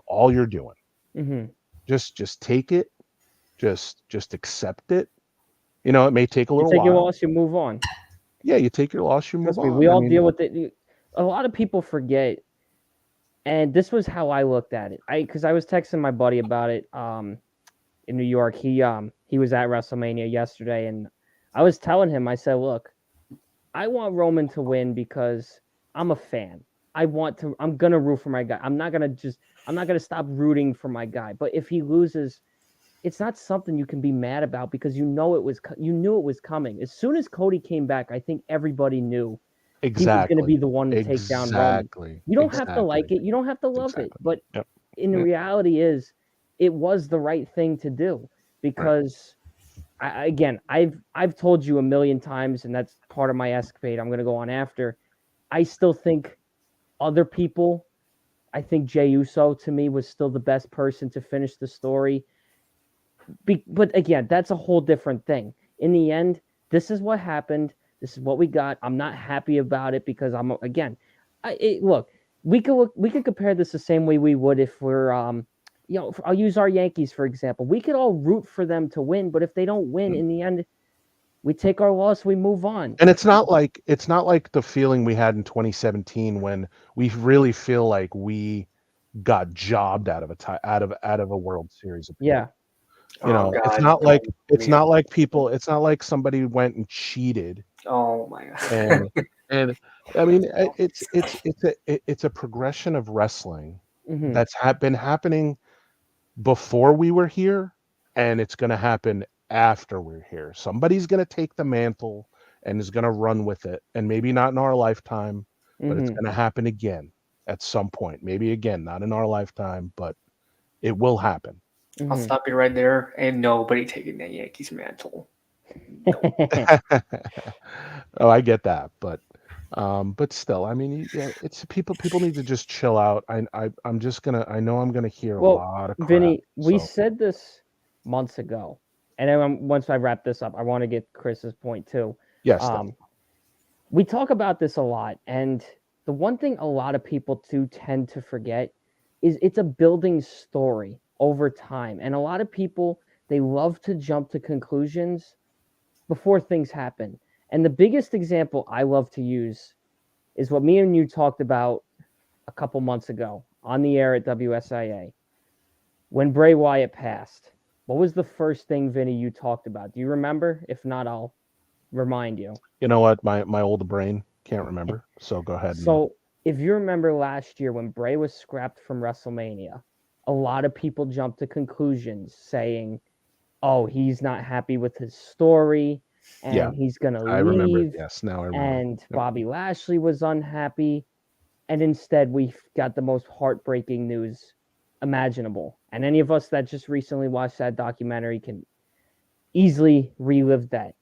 Speaker 2: all you're doing.
Speaker 1: Mm-hmm.
Speaker 2: Just take it. Just accept it. You know, it may take a
Speaker 1: You
Speaker 2: little
Speaker 1: take your
Speaker 2: while.
Speaker 1: loss, you move on.
Speaker 2: Yeah, you take your loss, you move
Speaker 1: Trust me, we
Speaker 2: on. I
Speaker 1: all
Speaker 2: mean,
Speaker 1: deal with it. A lot of people forget, and this was how I looked at it. Because I was texting my buddy about it. In New York, he was at WrestleMania yesterday, and I was telling him, I said, look, I want Roman to win because I'm a fan. I'm gonna root for my guy. I'm not gonna stop rooting for my guy. But if he loses, it's not something you can be mad about because you knew it was coming. As soon as Cody came back, I think everybody knew he was going to be
Speaker 2: exactly.
Speaker 1: the one to take down Roman.
Speaker 2: Exactly.
Speaker 1: You don't have to like
Speaker 2: Exactly.
Speaker 1: it, you don't have to love it,
Speaker 2: Exactly.
Speaker 1: but
Speaker 2: Yep.
Speaker 1: in
Speaker 2: Yep.
Speaker 1: reality is it was the right thing to do
Speaker 2: Right.
Speaker 1: because I've told you a million times, and that's part of my escapade. I'm going to go on after. I still think other people. I think Jey Uso to me was still the best person to finish the story. But again, that's a whole different thing. In the end, this is what happened. This is what we got. I'm not happy about it because look. We could compare this the same way we would if we're I'll use our Yankees for example. We could all root for them to win, but if they don't win in the end, we take our loss, we move on.
Speaker 2: And it's not like the feeling we had in 2017 when we really feel like we got jobbed out of out of a World Series appearance.
Speaker 1: Yeah.
Speaker 2: You
Speaker 3: Oh
Speaker 2: know,
Speaker 3: God, don't
Speaker 2: it's
Speaker 3: bring it
Speaker 2: not
Speaker 3: up.
Speaker 2: like people. It's not like somebody went and cheated
Speaker 3: Oh my
Speaker 2: and
Speaker 3: God.
Speaker 2: and I mean it's a progression of wrestling
Speaker 1: Hmm.
Speaker 2: that's been happening before we were here, and it's going to happen after we're here. Somebody's going to take the mantle and is going to run with it, and maybe not in our lifetime, but it's
Speaker 1: Hmm.
Speaker 2: going to happen again at some point. Maybe again, not in our lifetime, but it will happen.
Speaker 3: I'll
Speaker 1: Hmm.
Speaker 3: stop you right there. Ain't nobody taking that Yankees mantle.
Speaker 2: Oh, I get that, but still, I mean, yeah, it's people need to just chill out. I'm just gonna. I know I'm gonna hear a
Speaker 1: Well,
Speaker 2: lot of crap.
Speaker 1: Vinny, we
Speaker 2: So
Speaker 1: said this months ago, and then once I wrap this up, I want to get Chris's point too.
Speaker 2: yes,
Speaker 1: Um, we talk about this a lot, and the one thing a lot of people do tend to forget is it's a building story over time, and a lot of people they love to jump to conclusions before things happen. And the biggest example I love to use is what me and you talked about a couple months ago on the air at WSIA when Bray Wyatt passed. What was the first thing, Vinny, you talked about? Do you remember? If not, I'll remind you.
Speaker 2: you know what? My old brain can't remember. So go ahead and
Speaker 1: So, if you remember last year when Bray was scrapped from WrestleMania, a lot of people jumped to conclusions saying, oh, he's not happy with his story
Speaker 2: yeah,
Speaker 1: and he's going to
Speaker 2: I remember.
Speaker 1: leave.
Speaker 2: Yes, now I remember.
Speaker 1: And
Speaker 2: Yep.
Speaker 1: Bobby Lashley was unhappy. And instead, we got the most heartbreaking news imaginable. And any of us that just recently watched that documentary can easily relive that.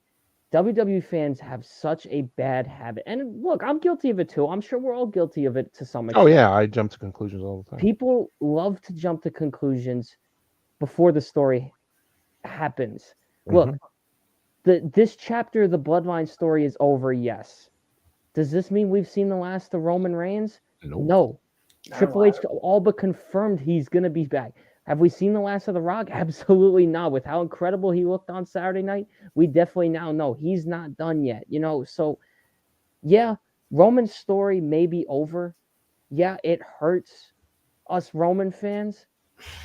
Speaker 1: WWE fans have such a bad habit. And look, I'm guilty of it too. I'm sure we're all guilty of it to some
Speaker 2: Oh
Speaker 1: extent.
Speaker 2: yeah, I jump to conclusions all the time.
Speaker 1: People love to jump to conclusions before the story happens. Look, this chapter of the Bloodline story is over, yes. Does this mean we've seen the last of Roman Reigns?
Speaker 2: Nope.
Speaker 1: No.
Speaker 3: Not
Speaker 1: Triple H all but confirmed he's going to be back. Have we seen the last of The Rock? Absolutely not. With how incredible he looked on Saturday night, we definitely now know he's not done yet. So yeah, Roman's story may be over. Yeah, it hurts us Roman fans,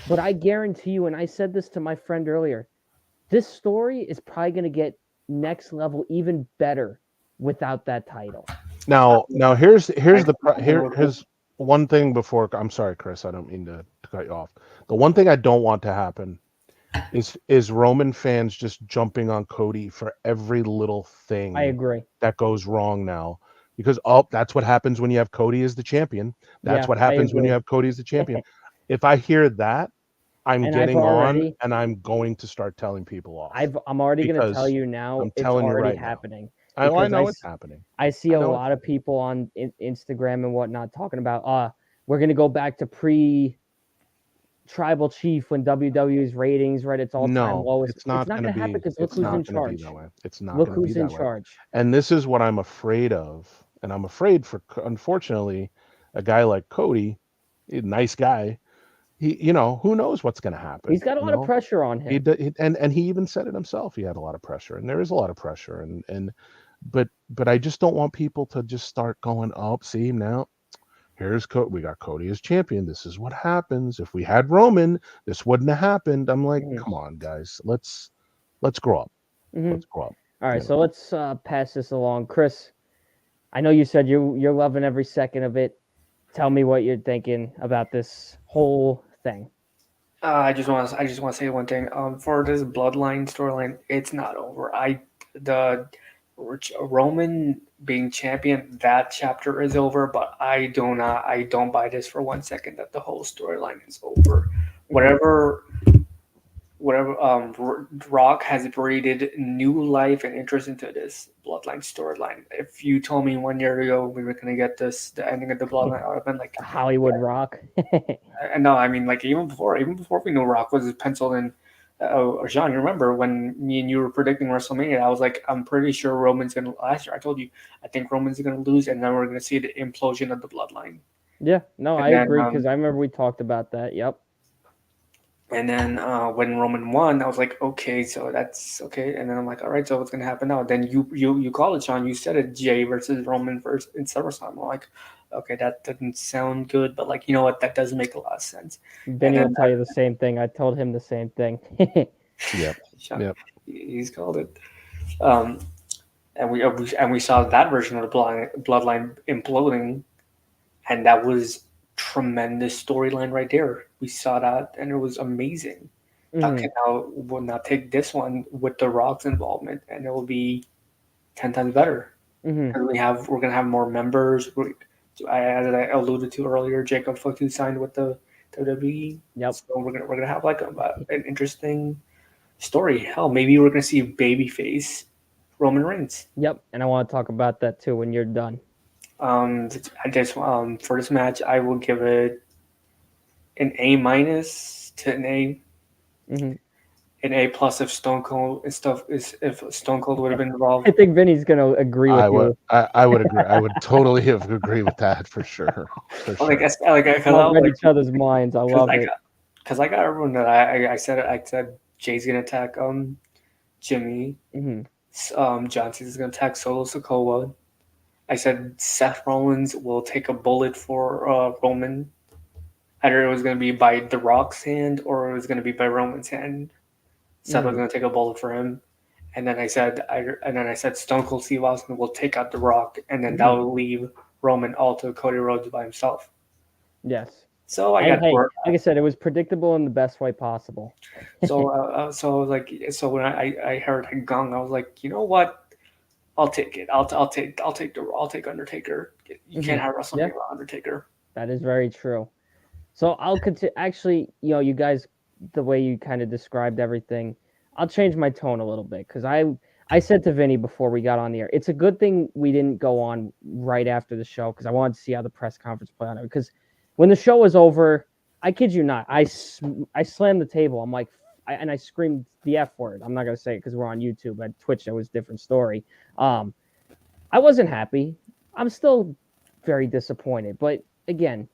Speaker 1: but I guarantee you, and I said this to my friend earlier, this story is probably going to get next level even better without that title.
Speaker 2: Now here's
Speaker 3: I
Speaker 2: here's one thing before. I'm sorry, Chris. I don't mean to cut you off. The one thing I don't want to happen is Roman fans just jumping on Cody for every little thing
Speaker 1: I agree.
Speaker 2: that goes wrong now. Because that's what happens when you have Cody as the champion. That's
Speaker 1: Yeah,
Speaker 2: what
Speaker 1: I
Speaker 2: happens when you
Speaker 1: agree.
Speaker 2: have Cody as the champion. If I hear that, I'm
Speaker 1: And I've
Speaker 2: getting on,
Speaker 1: already,
Speaker 2: and I'm going to start telling people off
Speaker 1: I'm already going to tell
Speaker 2: because
Speaker 1: you now,
Speaker 2: I'm
Speaker 1: it's
Speaker 2: telling you
Speaker 1: already
Speaker 2: right now.
Speaker 1: happening
Speaker 2: I
Speaker 1: because
Speaker 2: know it's happening.
Speaker 1: I see
Speaker 2: I
Speaker 1: a
Speaker 2: know
Speaker 1: lot of people on Instagram and whatnot talking about, we're going to go back to tribal chief when WWE's ratings were at its all-time
Speaker 2: No,
Speaker 1: lowest.
Speaker 2: it's
Speaker 1: It's
Speaker 2: not
Speaker 1: not
Speaker 2: going to
Speaker 1: going to happen
Speaker 2: be.
Speaker 1: because look
Speaker 2: It's
Speaker 1: who's in
Speaker 2: not going to be
Speaker 1: charge.
Speaker 2: that way. It's not
Speaker 1: Look
Speaker 2: going to be
Speaker 1: who's in
Speaker 2: that way.
Speaker 1: charge.
Speaker 2: And this is what I'm afraid of. And I'm afraid for, unfortunately, a guy like Cody, a nice guy. Who knows what's going to happen?
Speaker 1: He's got a lot of pressure on him.
Speaker 2: And he even said it himself. He had a lot of pressure, and there is a lot of pressure. But I just don't want people to just start going, oh, see now. Here's we got Cody as champion. This is what happens. If we had Roman, this wouldn't have happened. I'm like, come on, guys, let's grow up. Let's grow up.
Speaker 1: All right, so let's pass this along, Chris. I know you said you're loving every second of it. Tell me what you're thinking about this whole thing.
Speaker 3: I just want to say one thing. For this bloodline storyline, it's not over. The Roman being champion, that chapter is over. But I don't buy this for 1 second that the whole storyline is over. Whatever Rock has breathed new life and interest into this bloodline storyline. If you told me 1 year ago we were gonna get the ending of the bloodline, I would have been like
Speaker 1: Hollywood Rock.
Speaker 3: and no, I mean like even before we knew Rock was penciled in. Sean, you remember when me and you were predicting WrestleMania? I was like, I'm pretty sure Roman's gonna. Last year, I told you, I think Roman's gonna lose, and then we're gonna see the implosion of the bloodline.
Speaker 1: Yeah, no,
Speaker 3: And
Speaker 1: I
Speaker 3: then,
Speaker 1: agree because I remember we talked about that. Yep.
Speaker 3: And then when Roman won, I was like, okay, so that's okay. And then I'm like, all right, so what's gonna happen now? Then you call it, Sean. You said it, Jay versus Roman first in SummerSlam. I'm like, okay, that doesn't sound good, but like, you know what? That does make a lot of sense.
Speaker 1: Benny will tell you the same thing. I told him the same thing.
Speaker 2: Yep.
Speaker 3: Sean,
Speaker 2: Yep.
Speaker 3: He's called it. And we saw that version of the bloodline imploding, and that was tremendous storyline right there. We saw that, and it was amazing. Okay, now we'll now take this one with the Rock's involvement, and it will be 10 times better. Because we're gonna have more members. As I alluded to earlier, Jacob Fatu signed with the WWE.
Speaker 1: Yep.
Speaker 3: So we're gonna have like an interesting story. Hell, maybe we're gonna see babyface Roman Reigns.
Speaker 1: Yep, and I want to talk about that too when you're done.
Speaker 3: I just for this match, I will give it an A minus to an A. An A plus if Stone Cold and stuff is if Stone Cold would have been involved.
Speaker 1: I think Vinny's gonna agree with you.
Speaker 2: I would agree. I would totally agree with that for sure. For sure.
Speaker 3: Like I
Speaker 1: read each other's minds. I love it.
Speaker 3: Because I got everyone that I said Jay's gonna attack Jimmy. John Cena's gonna attack Solo Sikoa. I said Seth Rollins will take a bullet for Roman. Either it was gonna be by The Rock's hand or it was gonna be by Roman's hand. Seth was going to take a bullet for him, and then I said Stone Cold Steve Austin will take out The Rock, and then that will leave Roman all to Cody Rhodes by himself.
Speaker 1: Yes.
Speaker 3: So
Speaker 1: like I said, it was predictable in the best way possible.
Speaker 3: so when I heard a gong, I was like, you know what? I'll take it. I'll take Undertaker. You can't have WrestleMania without Undertaker.
Speaker 1: That is very true. So I'll continue. Actually, you guys, the way you kind of described everything, I'll change my tone a little bit because I said to Vinny before we got on the air, it's a good thing we didn't go on right after the show because I wanted to see how the press conference played on it. Because when the show was over, I kid you not, I slammed the table. I'm like, I screamed the F word. I'm not gonna say it because we're on YouTube. At Twitch, that was a different story. I wasn't happy. I'm still very disappointed. But again,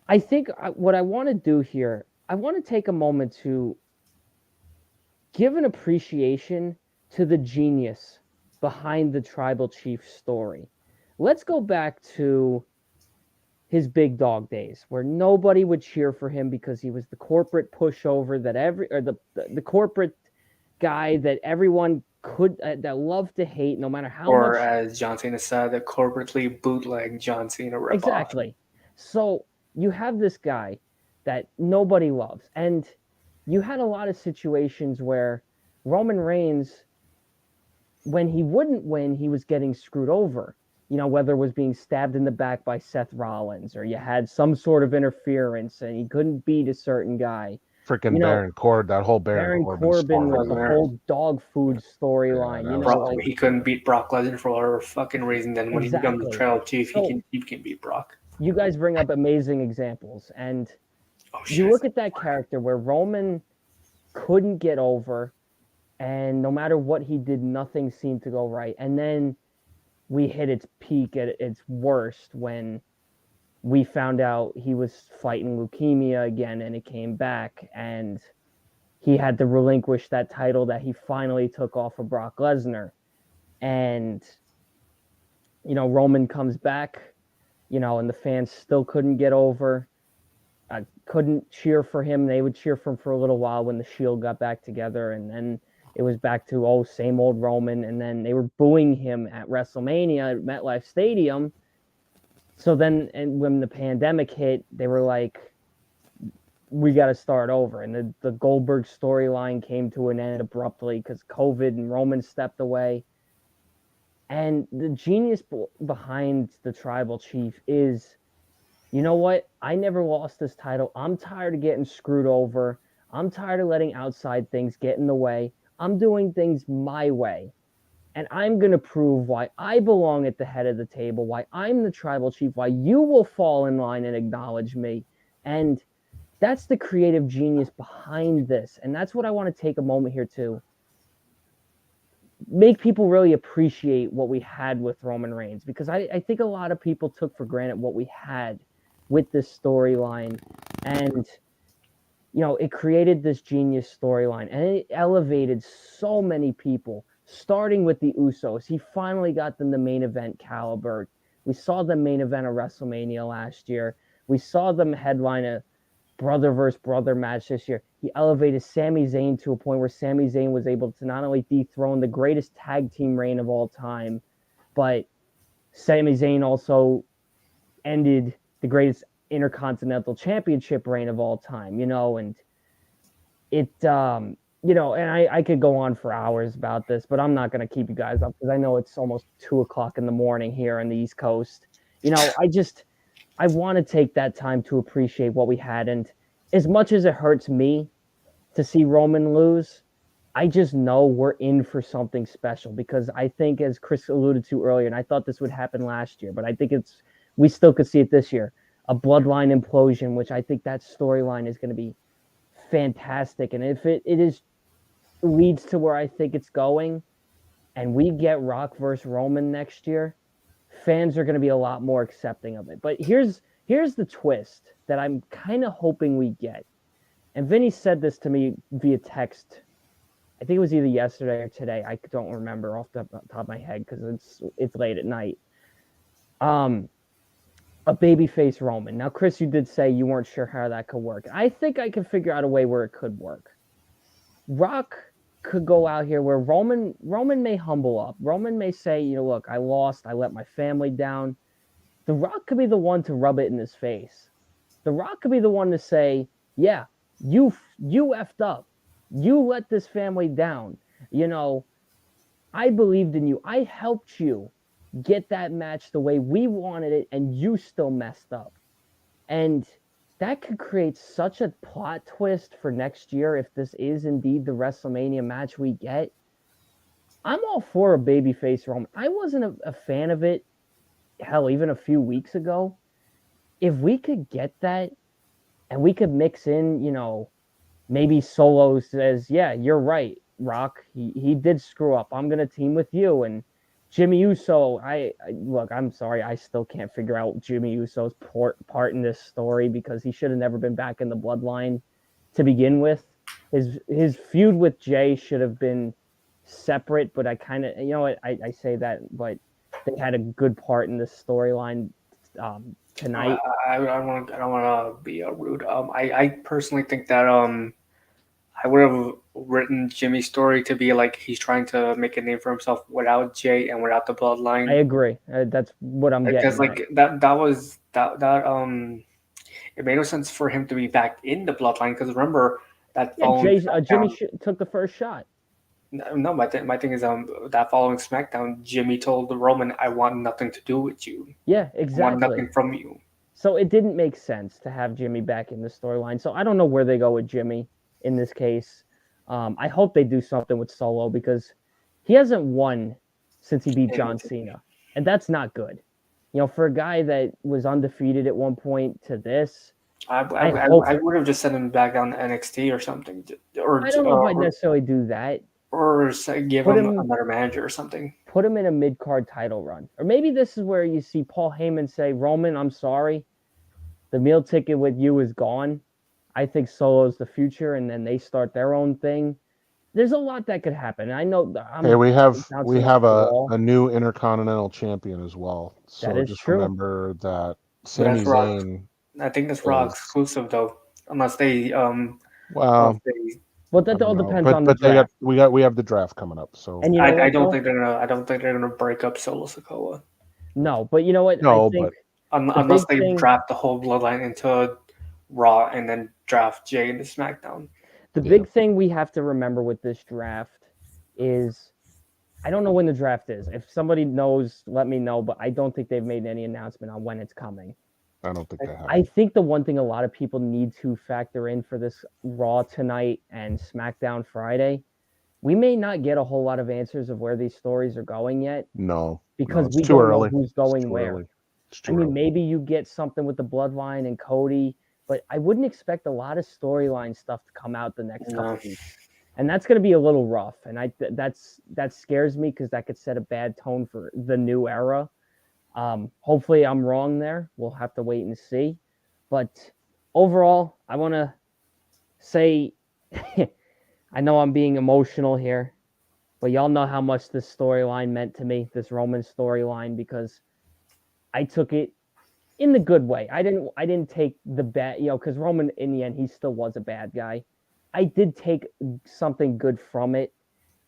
Speaker 1: I think what I want to do here, I want to take a moment to give an appreciation to the genius behind the tribal chief story. Let's go back to his big dog days where nobody would cheer for him because he was the corporate pushover the corporate guy that everyone that loved to hate no matter how much.
Speaker 3: Or as John Cena said, the corporately bootleg John Cena ripoff.
Speaker 1: Exactly. So you have this guy that nobody loves. And you had a lot of situations where Roman Reigns, when he wouldn't win, he was getting screwed over. Whether it was being stabbed in the back by Seth Rollins or you had some sort of interference and he couldn't beat a certain guy.
Speaker 2: freaking
Speaker 1: You know,
Speaker 2: that whole Baron Corbin
Speaker 1: Corbin
Speaker 2: story.
Speaker 1: with the whole dog food storyline.
Speaker 2: that
Speaker 1: You
Speaker 2: was
Speaker 1: know,
Speaker 3: Brock,
Speaker 1: like
Speaker 3: he couldn't beat Brock Lesnar for whatever fucking reason. Then when he becomes the
Speaker 1: exactly.
Speaker 3: tribal chief,
Speaker 1: So
Speaker 3: he can beat Brock.
Speaker 1: you guys bring up amazing examples, and
Speaker 3: Oh
Speaker 1: you
Speaker 3: shit!
Speaker 1: look at that character where Roman couldn't get over, and no matter what he did, nothing seemed to go right. And then we hit its peak at its worst when we found out he was fighting leukemia again, and it came back, and he had to relinquish that title that he finally took off of Brock Lesnar. And, Roman comes back, and the fans still couldn't get over. I couldn't cheer for him. They would cheer for him for a little while when the Shield got back together, and then it was back to same old Roman. And then they were booing him at WrestleMania at MetLife Stadium. So then, and when the pandemic hit, they were like, "We got to start over." And the Goldberg storyline came to an end abruptly because COVID and Roman stepped away. And the genius behind the tribal chief is, you know what? I never lost this title. I'm tired of getting screwed over. I'm tired of letting outside things get in the way. I'm doing things my way. And I'm going to prove why I belong at the head of the table, why I'm the tribal chief, why you will fall in line and acknowledge me. And that's the creative genius behind this. And that's what I want to take a moment here to make people really appreciate what we had with Roman Reigns, because I think a lot of people took for granted what we had with this storyline. And it created this genius storyline, and it elevated so many people, starting with the Usos. He finally got them the main event caliber. We saw them main event of WrestleMania last year. We saw them headline a brother versus brother match this year. He elevated Sami Zayn to a point where Sami Zayn was able to not only dethrone the greatest tag team reign of all time, but Sami Zayn also ended the greatest Intercontinental Championship reign of all time, and it, and I could go on for hours about this, but I'm not going to keep you guys up because I know it's almost 2:00 in the morning here on the East Coast. I want to take that time to appreciate what we had. And as much as it hurts me to see Roman lose, I just know we're in for something special, because I think, as Chris alluded to earlier, and I thought this would happen last year, but I think we still could see it this year, a bloodline implosion, which I think that storyline is going to be fantastic. And if it leads to where I think it's going, and we get Rock versus Roman next year, fans are going to be a lot more accepting of it. But here's the twist that I'm kind of hoping we get. And Vinny said this to me via text. I think it was either yesterday or today. I don't remember off the top of my head because it's late at night. A babyface Roman. Now, Chris, you did say you weren't sure how that could work. I think I can figure out a way where it could work. Rock could go out here where Roman may humble up. Roman may say, look, I lost. I let my family down. The Rock could be the one to rub it in his face. The Rock could be the one to say, yeah, you effed up. You let this family down. I believed in you. I helped you get that match the way we wanted it, and you still messed up. And that could create such a plot twist for next year if this is indeed the WrestleMania match we get. I'm all for a babyface Roman. I wasn't a fan of it, hell, even a few weeks ago. If we could get that, and we could mix in, maybe Solo says, yeah, you're right, Rock. He did screw up. I'm going to team with you. And Jimmy Uso, look, I'm sorry, I still can't figure out Jimmy Uso's part in this story, because he should have never been back in the bloodline to begin with. His feud with Jay should have been separate, but I kind of, I say that, but they had a good part in this storyline tonight.
Speaker 3: I don't want to be rude. I personally think that I would have written Jimmy's story to be like he's trying to make a name for himself without Jay and without the bloodline.
Speaker 1: I agree. That's what I'm getting.
Speaker 3: Because like that it made no sense for him to be back in the bloodline, because remember that following
Speaker 1: Jimmy took the first shot.
Speaker 3: No, my thing is that following SmackDown, Jimmy told the Roman, "I want nothing to do with you.
Speaker 1: Yeah, exactly.
Speaker 3: I want nothing from you."
Speaker 1: So it didn't make sense to have Jimmy back in the storyline. So I don't know where they go with Jimmy. in this case. I hope they do something with Solo because he hasn't won since he beat John Cena, and that's not good. For a guy that was undefeated at one point to this,
Speaker 3: I would have just sent him back down to NXT or something, or
Speaker 1: I don't know if I'd necessarily do that.
Speaker 3: Or give him another manager or something.
Speaker 1: Put him in a mid-card title run. Or maybe this is where you see Paul Heyman say, Roman, I'm sorry. The meal ticket with you is gone. I think Solo's the future, and then they start their own thing. There's a lot that could happen. I know
Speaker 2: we have a new Intercontinental Champion as well. So
Speaker 1: that is
Speaker 2: just
Speaker 1: true.
Speaker 2: Remember that Sami Zayn.
Speaker 3: I think that's Raw exclusive though, unless they
Speaker 1: But that all depends on the draft.
Speaker 2: We have the draft coming up, so
Speaker 3: and I don't think they're gonna break up Solo Sikoa.
Speaker 1: No, but you know what?
Speaker 2: No,
Speaker 1: I think
Speaker 3: unless they draft the whole bloodline into Raw and then draft Jay into SmackDown.
Speaker 1: The big thing we have to remember with this draft is I don't know when the draft is. If somebody knows, let me know, but I don't think they've made any announcement on when it's coming.
Speaker 2: I don't think they have.
Speaker 1: I think the one thing a lot of people need to factor in for this Raw tonight and SmackDown Friday, we may not get a whole lot of answers of where these stories are going yet.
Speaker 2: No.
Speaker 1: Because we don't know who's going where. I mean, maybe you get something with the Bloodline and Cody, but I wouldn't expect a lot of storyline stuff to come out the next couple weeks. And that's going to be a little rough. And that scares me because that could set a bad tone for the new era. Hopefully I'm wrong there. We'll have to wait and see. But overall, I want to say, I know I'm being emotional here, but y'all know how much this storyline meant to me, this Roman storyline, because I took it in the good way. I didn't take the bad, because Roman in the end, he still was a bad guy. I did take something good from it,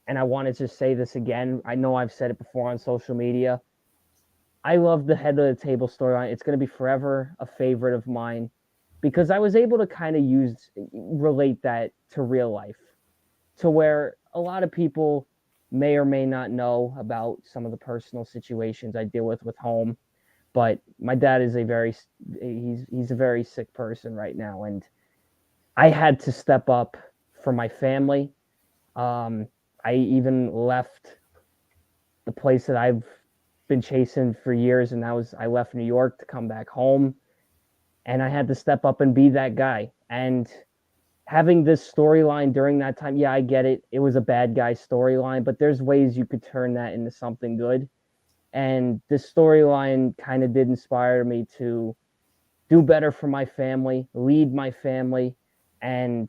Speaker 1: and I wanted to say this again. I know I've said it before on social media. I love the head of the table storyline. It's going to be forever a favorite of mine because I was able to kind of relate that to real life, to where a lot of people may or may not know about some of the personal situations I deal with home. But my dad is he's a very sick person right now, and I had to step up for my family. I even left the place that I've been chasing for years, and I left New York to come back home, and I had to step up and be that guy. And having this storyline during that time, yeah, I get it. It was a bad guy storyline, but there's ways you could turn that into something good. And this storyline kind of did inspire me to do better for my family, lead my family. And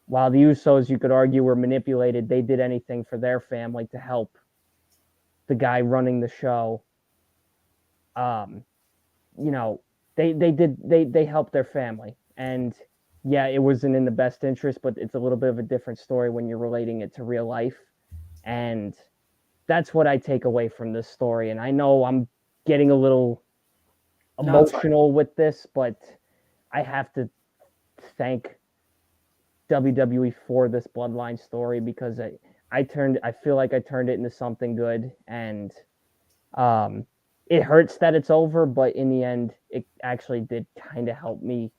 Speaker 1: while the Usos, you could argue, were manipulated, they did anything for their family to help the guy running the show. They helped their family. And yeah, it wasn't in the best interest, but it's a little bit of a different story when you're relating it to real life. And that's what I take away from this story. And I know I'm getting a little emotional with this, but I have to thank WWE for this Bloodline story because I feel like I turned it into something good. And it hurts that it's over, but in the end, it actually did kind of help me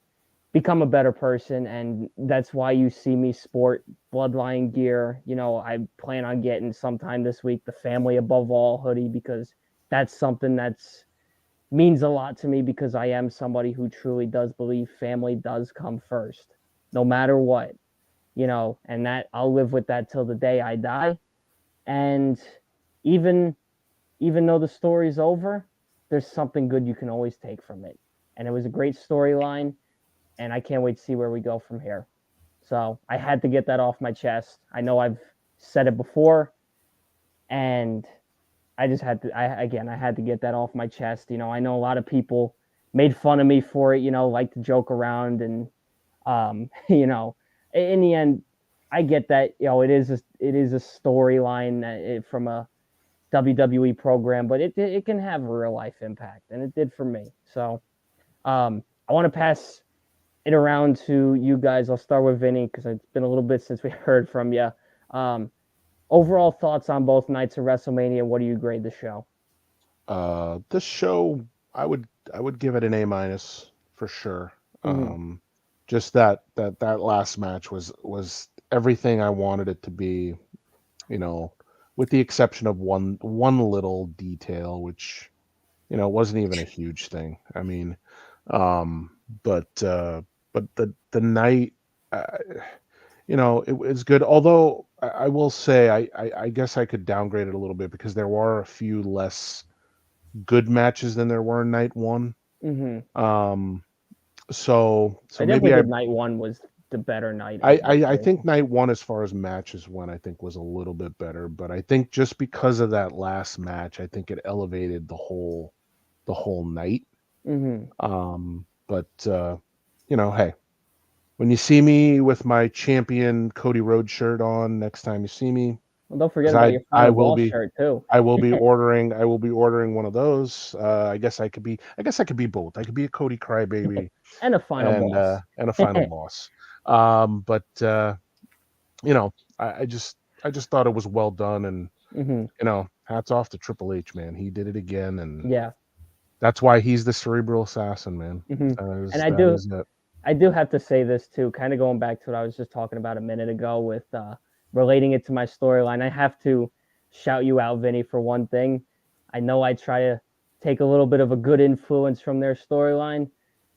Speaker 1: become a better person. And that's why you see me sport Bloodline gear. I plan on getting sometime this week the Family Above All hoodie because that's something that's means a lot to me because I am somebody who truly does believe family does come first, no matter what, and that I'll live with that till the day I die. And even though the story's over, there's something good you can always take from it. And it was a great storyline. And I can't wait to see where we go from here. So I had to get that off my chest. I know I've said it before, and I just had to. I had to get that off my chest. I know a lot of people made fun of me for it. Like to joke around, and in the end, I get that. It is a storyline from a WWE program, but it can have a real life impact, and it did for me. So I want to pass it around to you guys. I'll start with Vinny because it's been a little bit since we heard from you. Overall thoughts on both nights of WrestleMania. What do you grade the show?
Speaker 2: This show, I would give it an A- for sure.
Speaker 1: Mm-hmm.
Speaker 2: just that last match was everything I wanted it to be. With the exception of one little detail, which wasn't even a huge thing. I mean, um, but the night, uh, it was good. Although I will say, I guess I could downgrade it a little bit because there were a few less good matches than there were night one.
Speaker 1: Hmm.
Speaker 2: Um, so
Speaker 1: I definitely
Speaker 2: maybe
Speaker 1: think night one was the better night
Speaker 2: I,
Speaker 1: of the
Speaker 2: I
Speaker 1: two.
Speaker 2: think night one, as far as matches went, I think was a little bit better. But I think just because of that last match, I think it elevated the whole night.
Speaker 1: Hmm.
Speaker 2: But hey, when you see me with my champion Cody Rhodes shirt on next time you see me,
Speaker 1: Well, don't forget
Speaker 2: because
Speaker 1: about your
Speaker 2: I
Speaker 1: final
Speaker 2: will
Speaker 1: boss
Speaker 2: be
Speaker 1: shirt too,
Speaker 2: I will be ordering one of those. I guess I could be both. I could be a Cody crybaby
Speaker 1: and a final
Speaker 2: and
Speaker 1: boss.
Speaker 2: a final boss. But you know, I just thought it was well done, and
Speaker 1: Hmm.
Speaker 2: hats off to Triple H, man. He did it again, and
Speaker 1: Yeah.
Speaker 2: that's why he's the cerebral assassin, man.
Speaker 1: Hmm. And
Speaker 2: That is it.
Speaker 1: I do have to say this too, kind of going back to what I was just talking about a minute ago with relating it to my storyline. I have to shout you out, Vinny, for one thing. I know I try to take a little bit of a good influence from their storyline.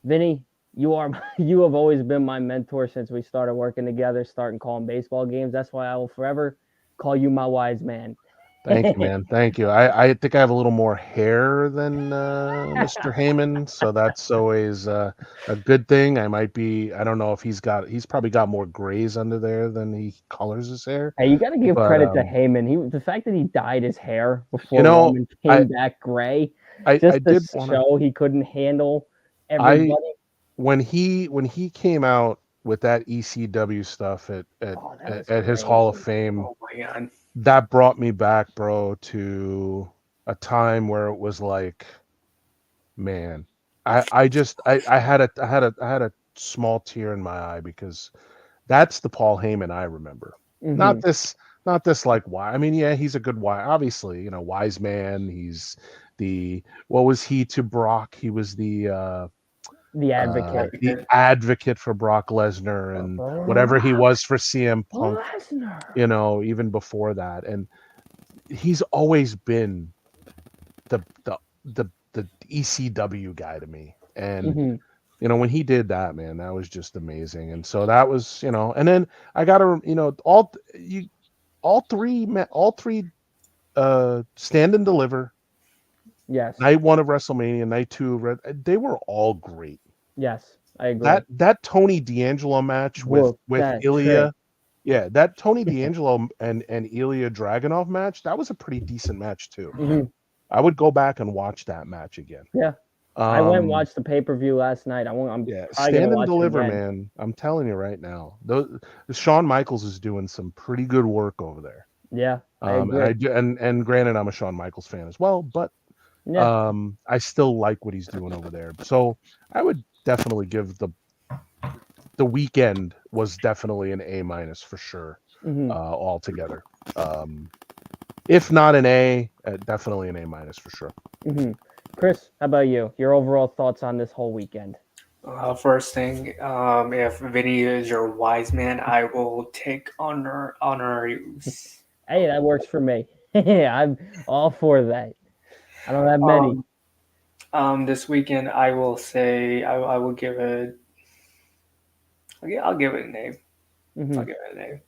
Speaker 1: Vinny, you have always been my mentor since we started working together, starting calling baseball games. That's why I will forever call you my wise man.
Speaker 2: Thank you, man. Thank you. I think I have a little more hair than Mr. Heyman, so that's always a good thing. I don't know if he's probably got more grays under there than he colors his hair.
Speaker 1: Hey, you got to give
Speaker 2: But
Speaker 1: credit to Heyman. The fact that he dyed his hair
Speaker 2: you
Speaker 1: before
Speaker 2: know,
Speaker 1: Roman
Speaker 2: I
Speaker 1: came back gray,
Speaker 2: I
Speaker 1: just to
Speaker 2: did want to
Speaker 1: show he couldn't handle
Speaker 2: I
Speaker 1: everybody.
Speaker 2: when he came out with that ECW stuff at at
Speaker 1: Oh, that
Speaker 2: at
Speaker 1: was
Speaker 2: at his Hall of
Speaker 1: crazy.
Speaker 2: Fame,
Speaker 3: Oh my god.
Speaker 2: that brought me back, bro, to a time where it was like, man, I had a small tear in my eye because that's the Paul Heyman I remember.
Speaker 1: Hmm.
Speaker 2: Not this like why. I mean, yeah, he's a good why. Obviously, wise man. He's what was he to Brock? He was
Speaker 1: The advocate.
Speaker 2: the advocate for Brock Lesnar and whatever he
Speaker 1: Brock
Speaker 2: was for CM Punk,
Speaker 1: Lesnar.
Speaker 2: even before that. And he's always been the ECW guy to me. And
Speaker 1: Hmm.
Speaker 2: when he did that, man, that was just amazing. And so that was, and then I got to, all three Stand and Deliver,
Speaker 1: Yes.
Speaker 2: night one of WrestleMania, night two of they were all great.
Speaker 1: Yes. I agree.
Speaker 2: That Tony D'Angelo match with
Speaker 1: Whoop that trick.
Speaker 2: Ilya, yeah, that Tony D'Angelo and Ilya Dragunov match, that was a pretty decent match too.
Speaker 1: Hmm.
Speaker 2: I would go back and watch that match again.
Speaker 1: Yeah. I went and watched the pay-per-view last night. I'm
Speaker 2: Yeah,
Speaker 1: probably gonna
Speaker 2: Stand and
Speaker 1: watch it
Speaker 2: Deliver,
Speaker 1: again.
Speaker 2: man. I'm telling you right now, Shawn Michaels is doing some pretty good work over there.
Speaker 1: Yeah, I
Speaker 2: And I
Speaker 1: agree.
Speaker 2: do, and granted, I'm a Shawn Michaels fan as well, but
Speaker 1: Yeah.
Speaker 2: I still like what he's doing over there. So I would definitely give the weekend was definitely an A minus for sure,
Speaker 1: Hmm.
Speaker 2: altogether. If not an A, definitely an A minus for sure.
Speaker 1: Hmm. Chris, how about you? Your overall thoughts on this whole weekend?
Speaker 3: First thing, if Vinny is your wise man, I will take honoraries.
Speaker 1: Hey, that works for me. I'm all for that. I don't have many.
Speaker 3: Um, this weekend I will say I will give it. I'll give it a name.
Speaker 1: Hmm.
Speaker 3: I'll give it a name.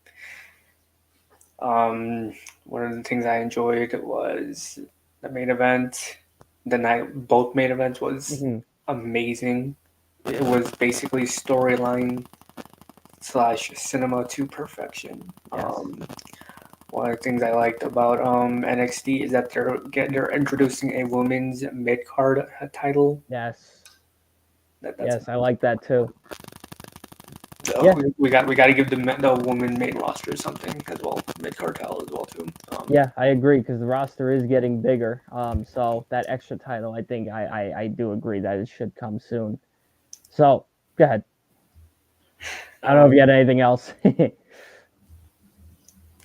Speaker 3: Um, one of the things I enjoyed was the main event. The night, both main events was
Speaker 1: Hmm.
Speaker 3: amazing. It was basically storyline slash cinema to perfection.
Speaker 1: Yes.
Speaker 3: One of the things I liked about NXT is that they're introducing a women's mid card title.
Speaker 1: Yes.
Speaker 3: That's
Speaker 1: Yes, I like that too.
Speaker 3: so
Speaker 1: Yeah.
Speaker 3: we got to give the woman main roster something as well, mid card title as well too.
Speaker 1: Yeah, I agree because the roster is getting bigger. So that extra title, I think I do agree that it should come soon. So go ahead. I don't know if you had anything else.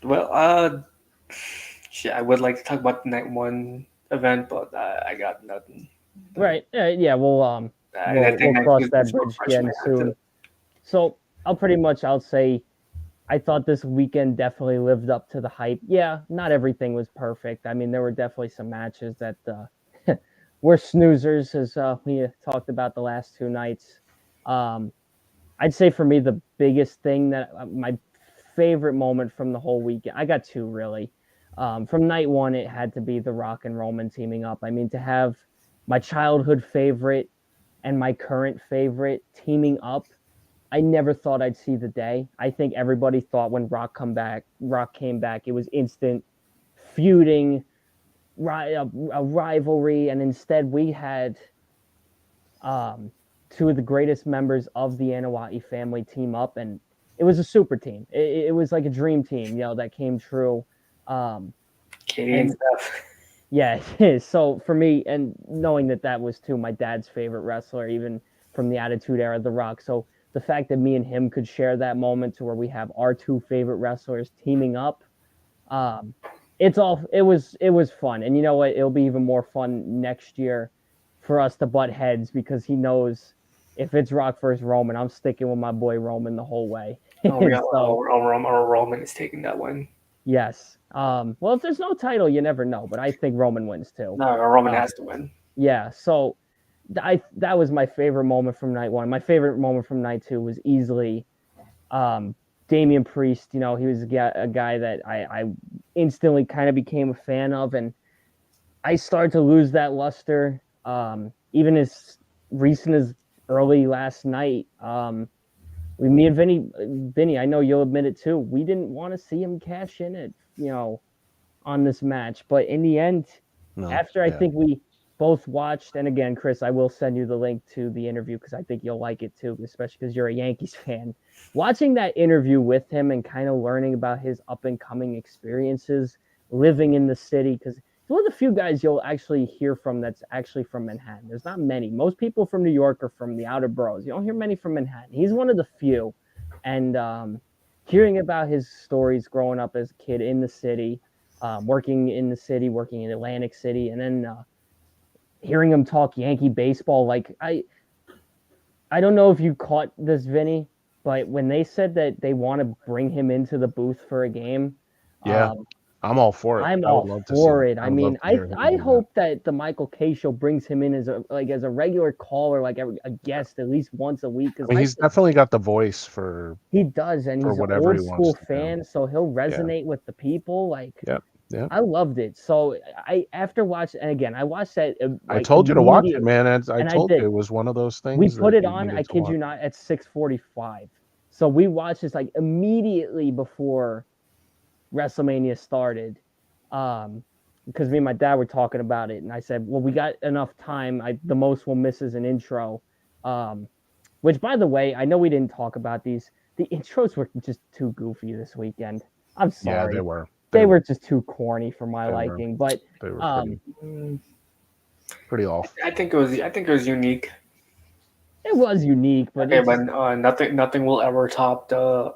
Speaker 3: Well, shit, I would like to talk about the night one event, but I got nothing.
Speaker 1: Right. Yeah. We'll
Speaker 3: I
Speaker 1: we'll
Speaker 3: think night two
Speaker 1: cross
Speaker 3: is
Speaker 1: that
Speaker 3: just for
Speaker 1: bridge again
Speaker 3: WrestleMania.
Speaker 1: soon. So I'll say I thought this weekend definitely lived up to the hype. Yeah, not everything was perfect. I mean, there were definitely some matches that were snoozers, as we talked about the last two nights. Um, I'd say for me, the biggest thing that my favorite moment from the whole weekend, I got two really. From night one, it had to be The Rock and Roman teaming up. I mean, to have my childhood favorite and my current favorite teaming up, I never thought I'd see the day. I think everybody thought when Rock came back, it was instant feuding, a rivalry, and instead we had two of the greatest members of the Anawati family team up, and it was a super team. It was like a dream team, that came true.
Speaker 3: Katie and stuff.
Speaker 1: Yeah, it is. So for me, and knowing that was too my dad's favorite wrestler, even from the Attitude Era, The Rock. So the fact that me and him could share that moment to where we have our two favorite wrestlers teaming up, um, it was fun. And you know what? It'll be even more fun next year for us to butt heads because he knows if it's Rock versus Roman, I'm sticking with my boy Roman the whole way.
Speaker 3: Oh yeah,
Speaker 1: So
Speaker 3: Roman is taking that one.
Speaker 1: yes. Well, if there's no title, you never know, but I think Roman wins too.
Speaker 3: No, Roman has to win.
Speaker 1: Yeah. So that was my favorite moment from night one. My favorite moment from night two was easily Damian Priest. He was a guy that I instantly kind of became a fan of, and I started to lose that luster. Even as recent as early last night, me and Vinny, I know you'll admit it too. We didn't want to see him cash in it, on this match, but in the end, I think we both watched, and again, Chris, I will send you the link to the interview because I think you'll like it too, especially because you're a Yankees fan. Watching that interview with him and kind of learning about his up and coming experiences, living in the city, because he's one of the few guys you'll actually hear from that's actually from Manhattan. There's not many. Most people from New York are from the outer boroughs. You don't hear many from Manhattan. He's one of the few, and hearing about his stories growing up as a kid in the city, working in the city, working in Atlantic City, and then hearing him talk Yankee baseball, like I don't know if you caught this, Vinny, but when they said that they want to bring him into the booth for a game,
Speaker 2: I'm all for it.
Speaker 1: I'm all for it. I mean, I hope that the Michael K show brings him in as a regular caller, like a guest at least once a week.
Speaker 2: I mean, he's definitely got the voice for.
Speaker 1: He does, and he's an old school fan, so he'll resonate with the people. Like,
Speaker 2: yeah,
Speaker 1: I loved it. So after watching, and again, I watched that.
Speaker 2: I told you to watch it, man. I told you it was one of those things.
Speaker 1: We put it on. I kid you not, at 6:45. So we watched this like immediately before WrestleMania started, because me and my dad were talking about it, and I said, "Well, we got enough time. The most we'll miss is an intro." Which, by the way, I know we didn't talk about these. The intros were just too goofy this weekend. I'm sorry.
Speaker 2: Yeah, they were.
Speaker 1: They were just too corny for my liking, but
Speaker 2: they were pretty off.
Speaker 3: I think it was unique.
Speaker 1: It was unique, but
Speaker 3: nothing will ever top the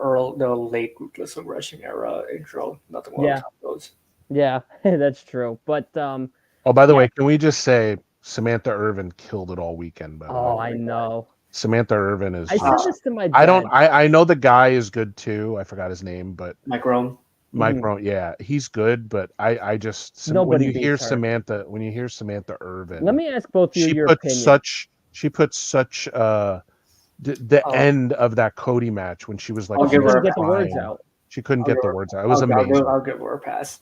Speaker 3: late Ruthless Aggression era intro. Nothing will ever top those.
Speaker 1: Yeah, that's true. But
Speaker 2: by the way, can we just say Samantha Irvin killed it all weekend? By the way.
Speaker 1: I know.
Speaker 2: Samantha Irvin is.
Speaker 1: I said this to my dad.
Speaker 2: I know the guy is good too. I forgot his name, but
Speaker 3: Mike Rome.
Speaker 2: Yeah, he's good, but I just when you hear Samantha Irvin.
Speaker 1: Let me ask both of you your opinion.
Speaker 2: She put such the end of that Cody match when she was like,
Speaker 1: she couldn't get the words out.
Speaker 2: She couldn't get the words out. It was amazing.
Speaker 3: I'll give her a pass.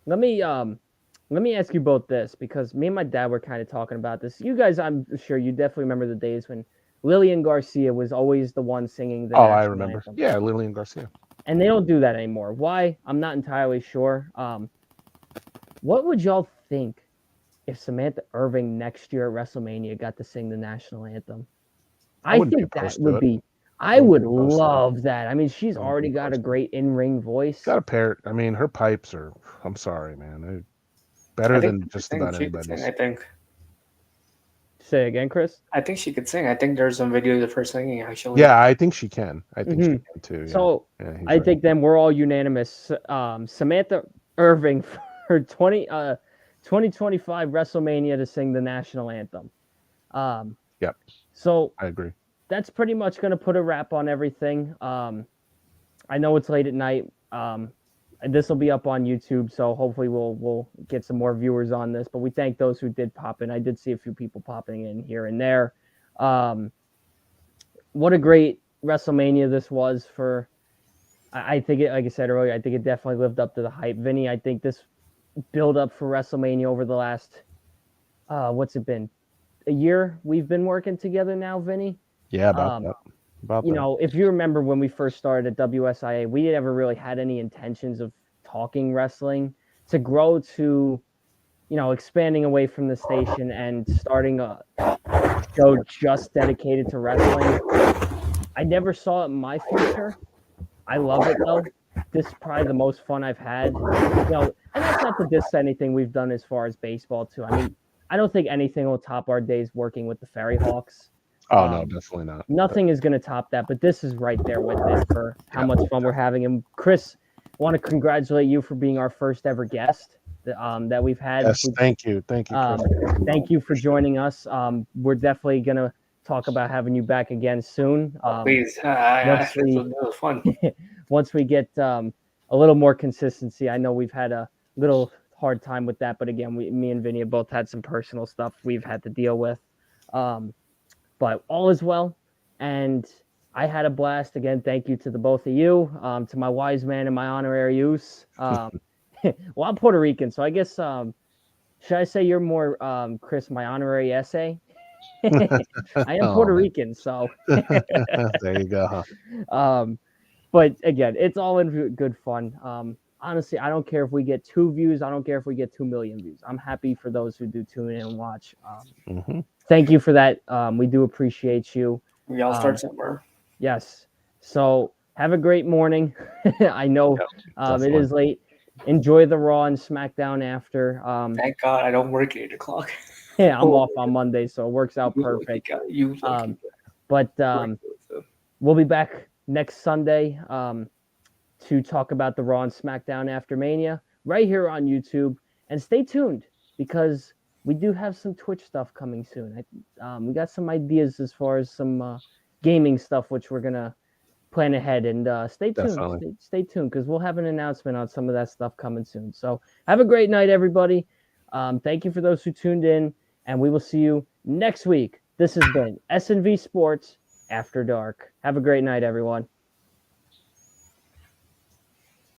Speaker 1: Let me ask you both this, because me and my dad were kind of talking about this. You guys, I'm sure you definitely remember the days when Lillian Garcia was always the one singing the
Speaker 2: I remember. Anthem. Yeah, Lillian Garcia.
Speaker 1: And they don't do that anymore. Why? I'm not entirely sure. What would y'all think if Samantha Irvin next year at WrestleMania got to sing the national anthem? I think that would be. I would love that. I mean, she's already got a great in-ring voice.
Speaker 2: Got a pair. I mean, her pipes are. I'm sorry, man. They're better than just about anybody's.
Speaker 3: I think.
Speaker 1: Say again, Chris?
Speaker 3: I think she could sing. I think there's some videos of her singing, actually.
Speaker 2: Yeah, I think she can. I think she can too. Yeah.
Speaker 1: So I think then we're all unanimous. Samantha Irvin for 2025 WrestleMania to sing the national anthem.
Speaker 2: Yep.
Speaker 1: So
Speaker 2: I agree.
Speaker 1: that's pretty much going to put a wrap on everything. I know it's late at night. This will be up on YouTube, so hopefully we'll get some more viewers on this. But we thank those who did pop in. I did see a few people popping in here and there. What a great WrestleMania this was for. I think it, like I said earlier, I think it definitely lived up to the hype. Vinny, I think this build up for WrestleMania over the last, what's it been? A year we've been working together now, Vinny.
Speaker 2: Yeah, about that.
Speaker 1: You know, if you remember when we first started at WSIA, we never really had any intentions of talking wrestling. To grow to, you know, expanding away from the station and starting a show just dedicated to wrestling, I never saw it in my future. I love it though. This is probably the most fun I've had. You know, and that's not to diss anything we've done as far as baseball too. I mean, I don't think anything will top our days working with the Ferry Hawks.
Speaker 2: Oh no, definitely not.
Speaker 1: Nothing is going to top that, but this is right there with it for how much fun we're having. And Chris, I want to congratulate you for being our first ever guest that we've had.
Speaker 2: Yes, thank you, Chris.
Speaker 1: Thank you for joining us. We're definitely going to talk about having you back again soon.
Speaker 3: Please, it was fun.
Speaker 1: Once we get a little more consistency, I know we've had a little hard time with that, but again, me and Vinny have both had some personal stuff we've had to deal with. But all is well, and I had a blast. Again, thank you to the both of you, to my wise man and my honorary use. Well, I'm Puerto Rican, so I guess should I say you're more Chris, my honorary essay? I am Puerto Rican, so
Speaker 2: there you go.
Speaker 1: But again, it's all in good fun. Honestly, I don't care if we get 2 views. I don't care if we get 2 million views. I'm happy for those who do tune in and watch. Thank you for that. We do appreciate you.
Speaker 3: We all start somewhere.
Speaker 1: Yes. So have a great morning. I know it is late. Enjoy the Raw and SmackDown after.
Speaker 3: Thank God I don't work at 8 o'clock.
Speaker 1: Yeah, I'm off on Monday, so it works out perfect. But we'll be back next Sunday to talk about the Raw and SmackDown after Mania right here on YouTube. And stay tuned because we do have some Twitch stuff coming soon. We got some ideas as far as some gaming stuff, which we're going to plan ahead. And stay tuned. Stay tuned because we'll have an announcement on some of that stuff coming soon. So have a great night, everybody. Thank you for those who tuned in, and we will see you next week. This has been SNV Sports After Dark. Have a great night, everyone.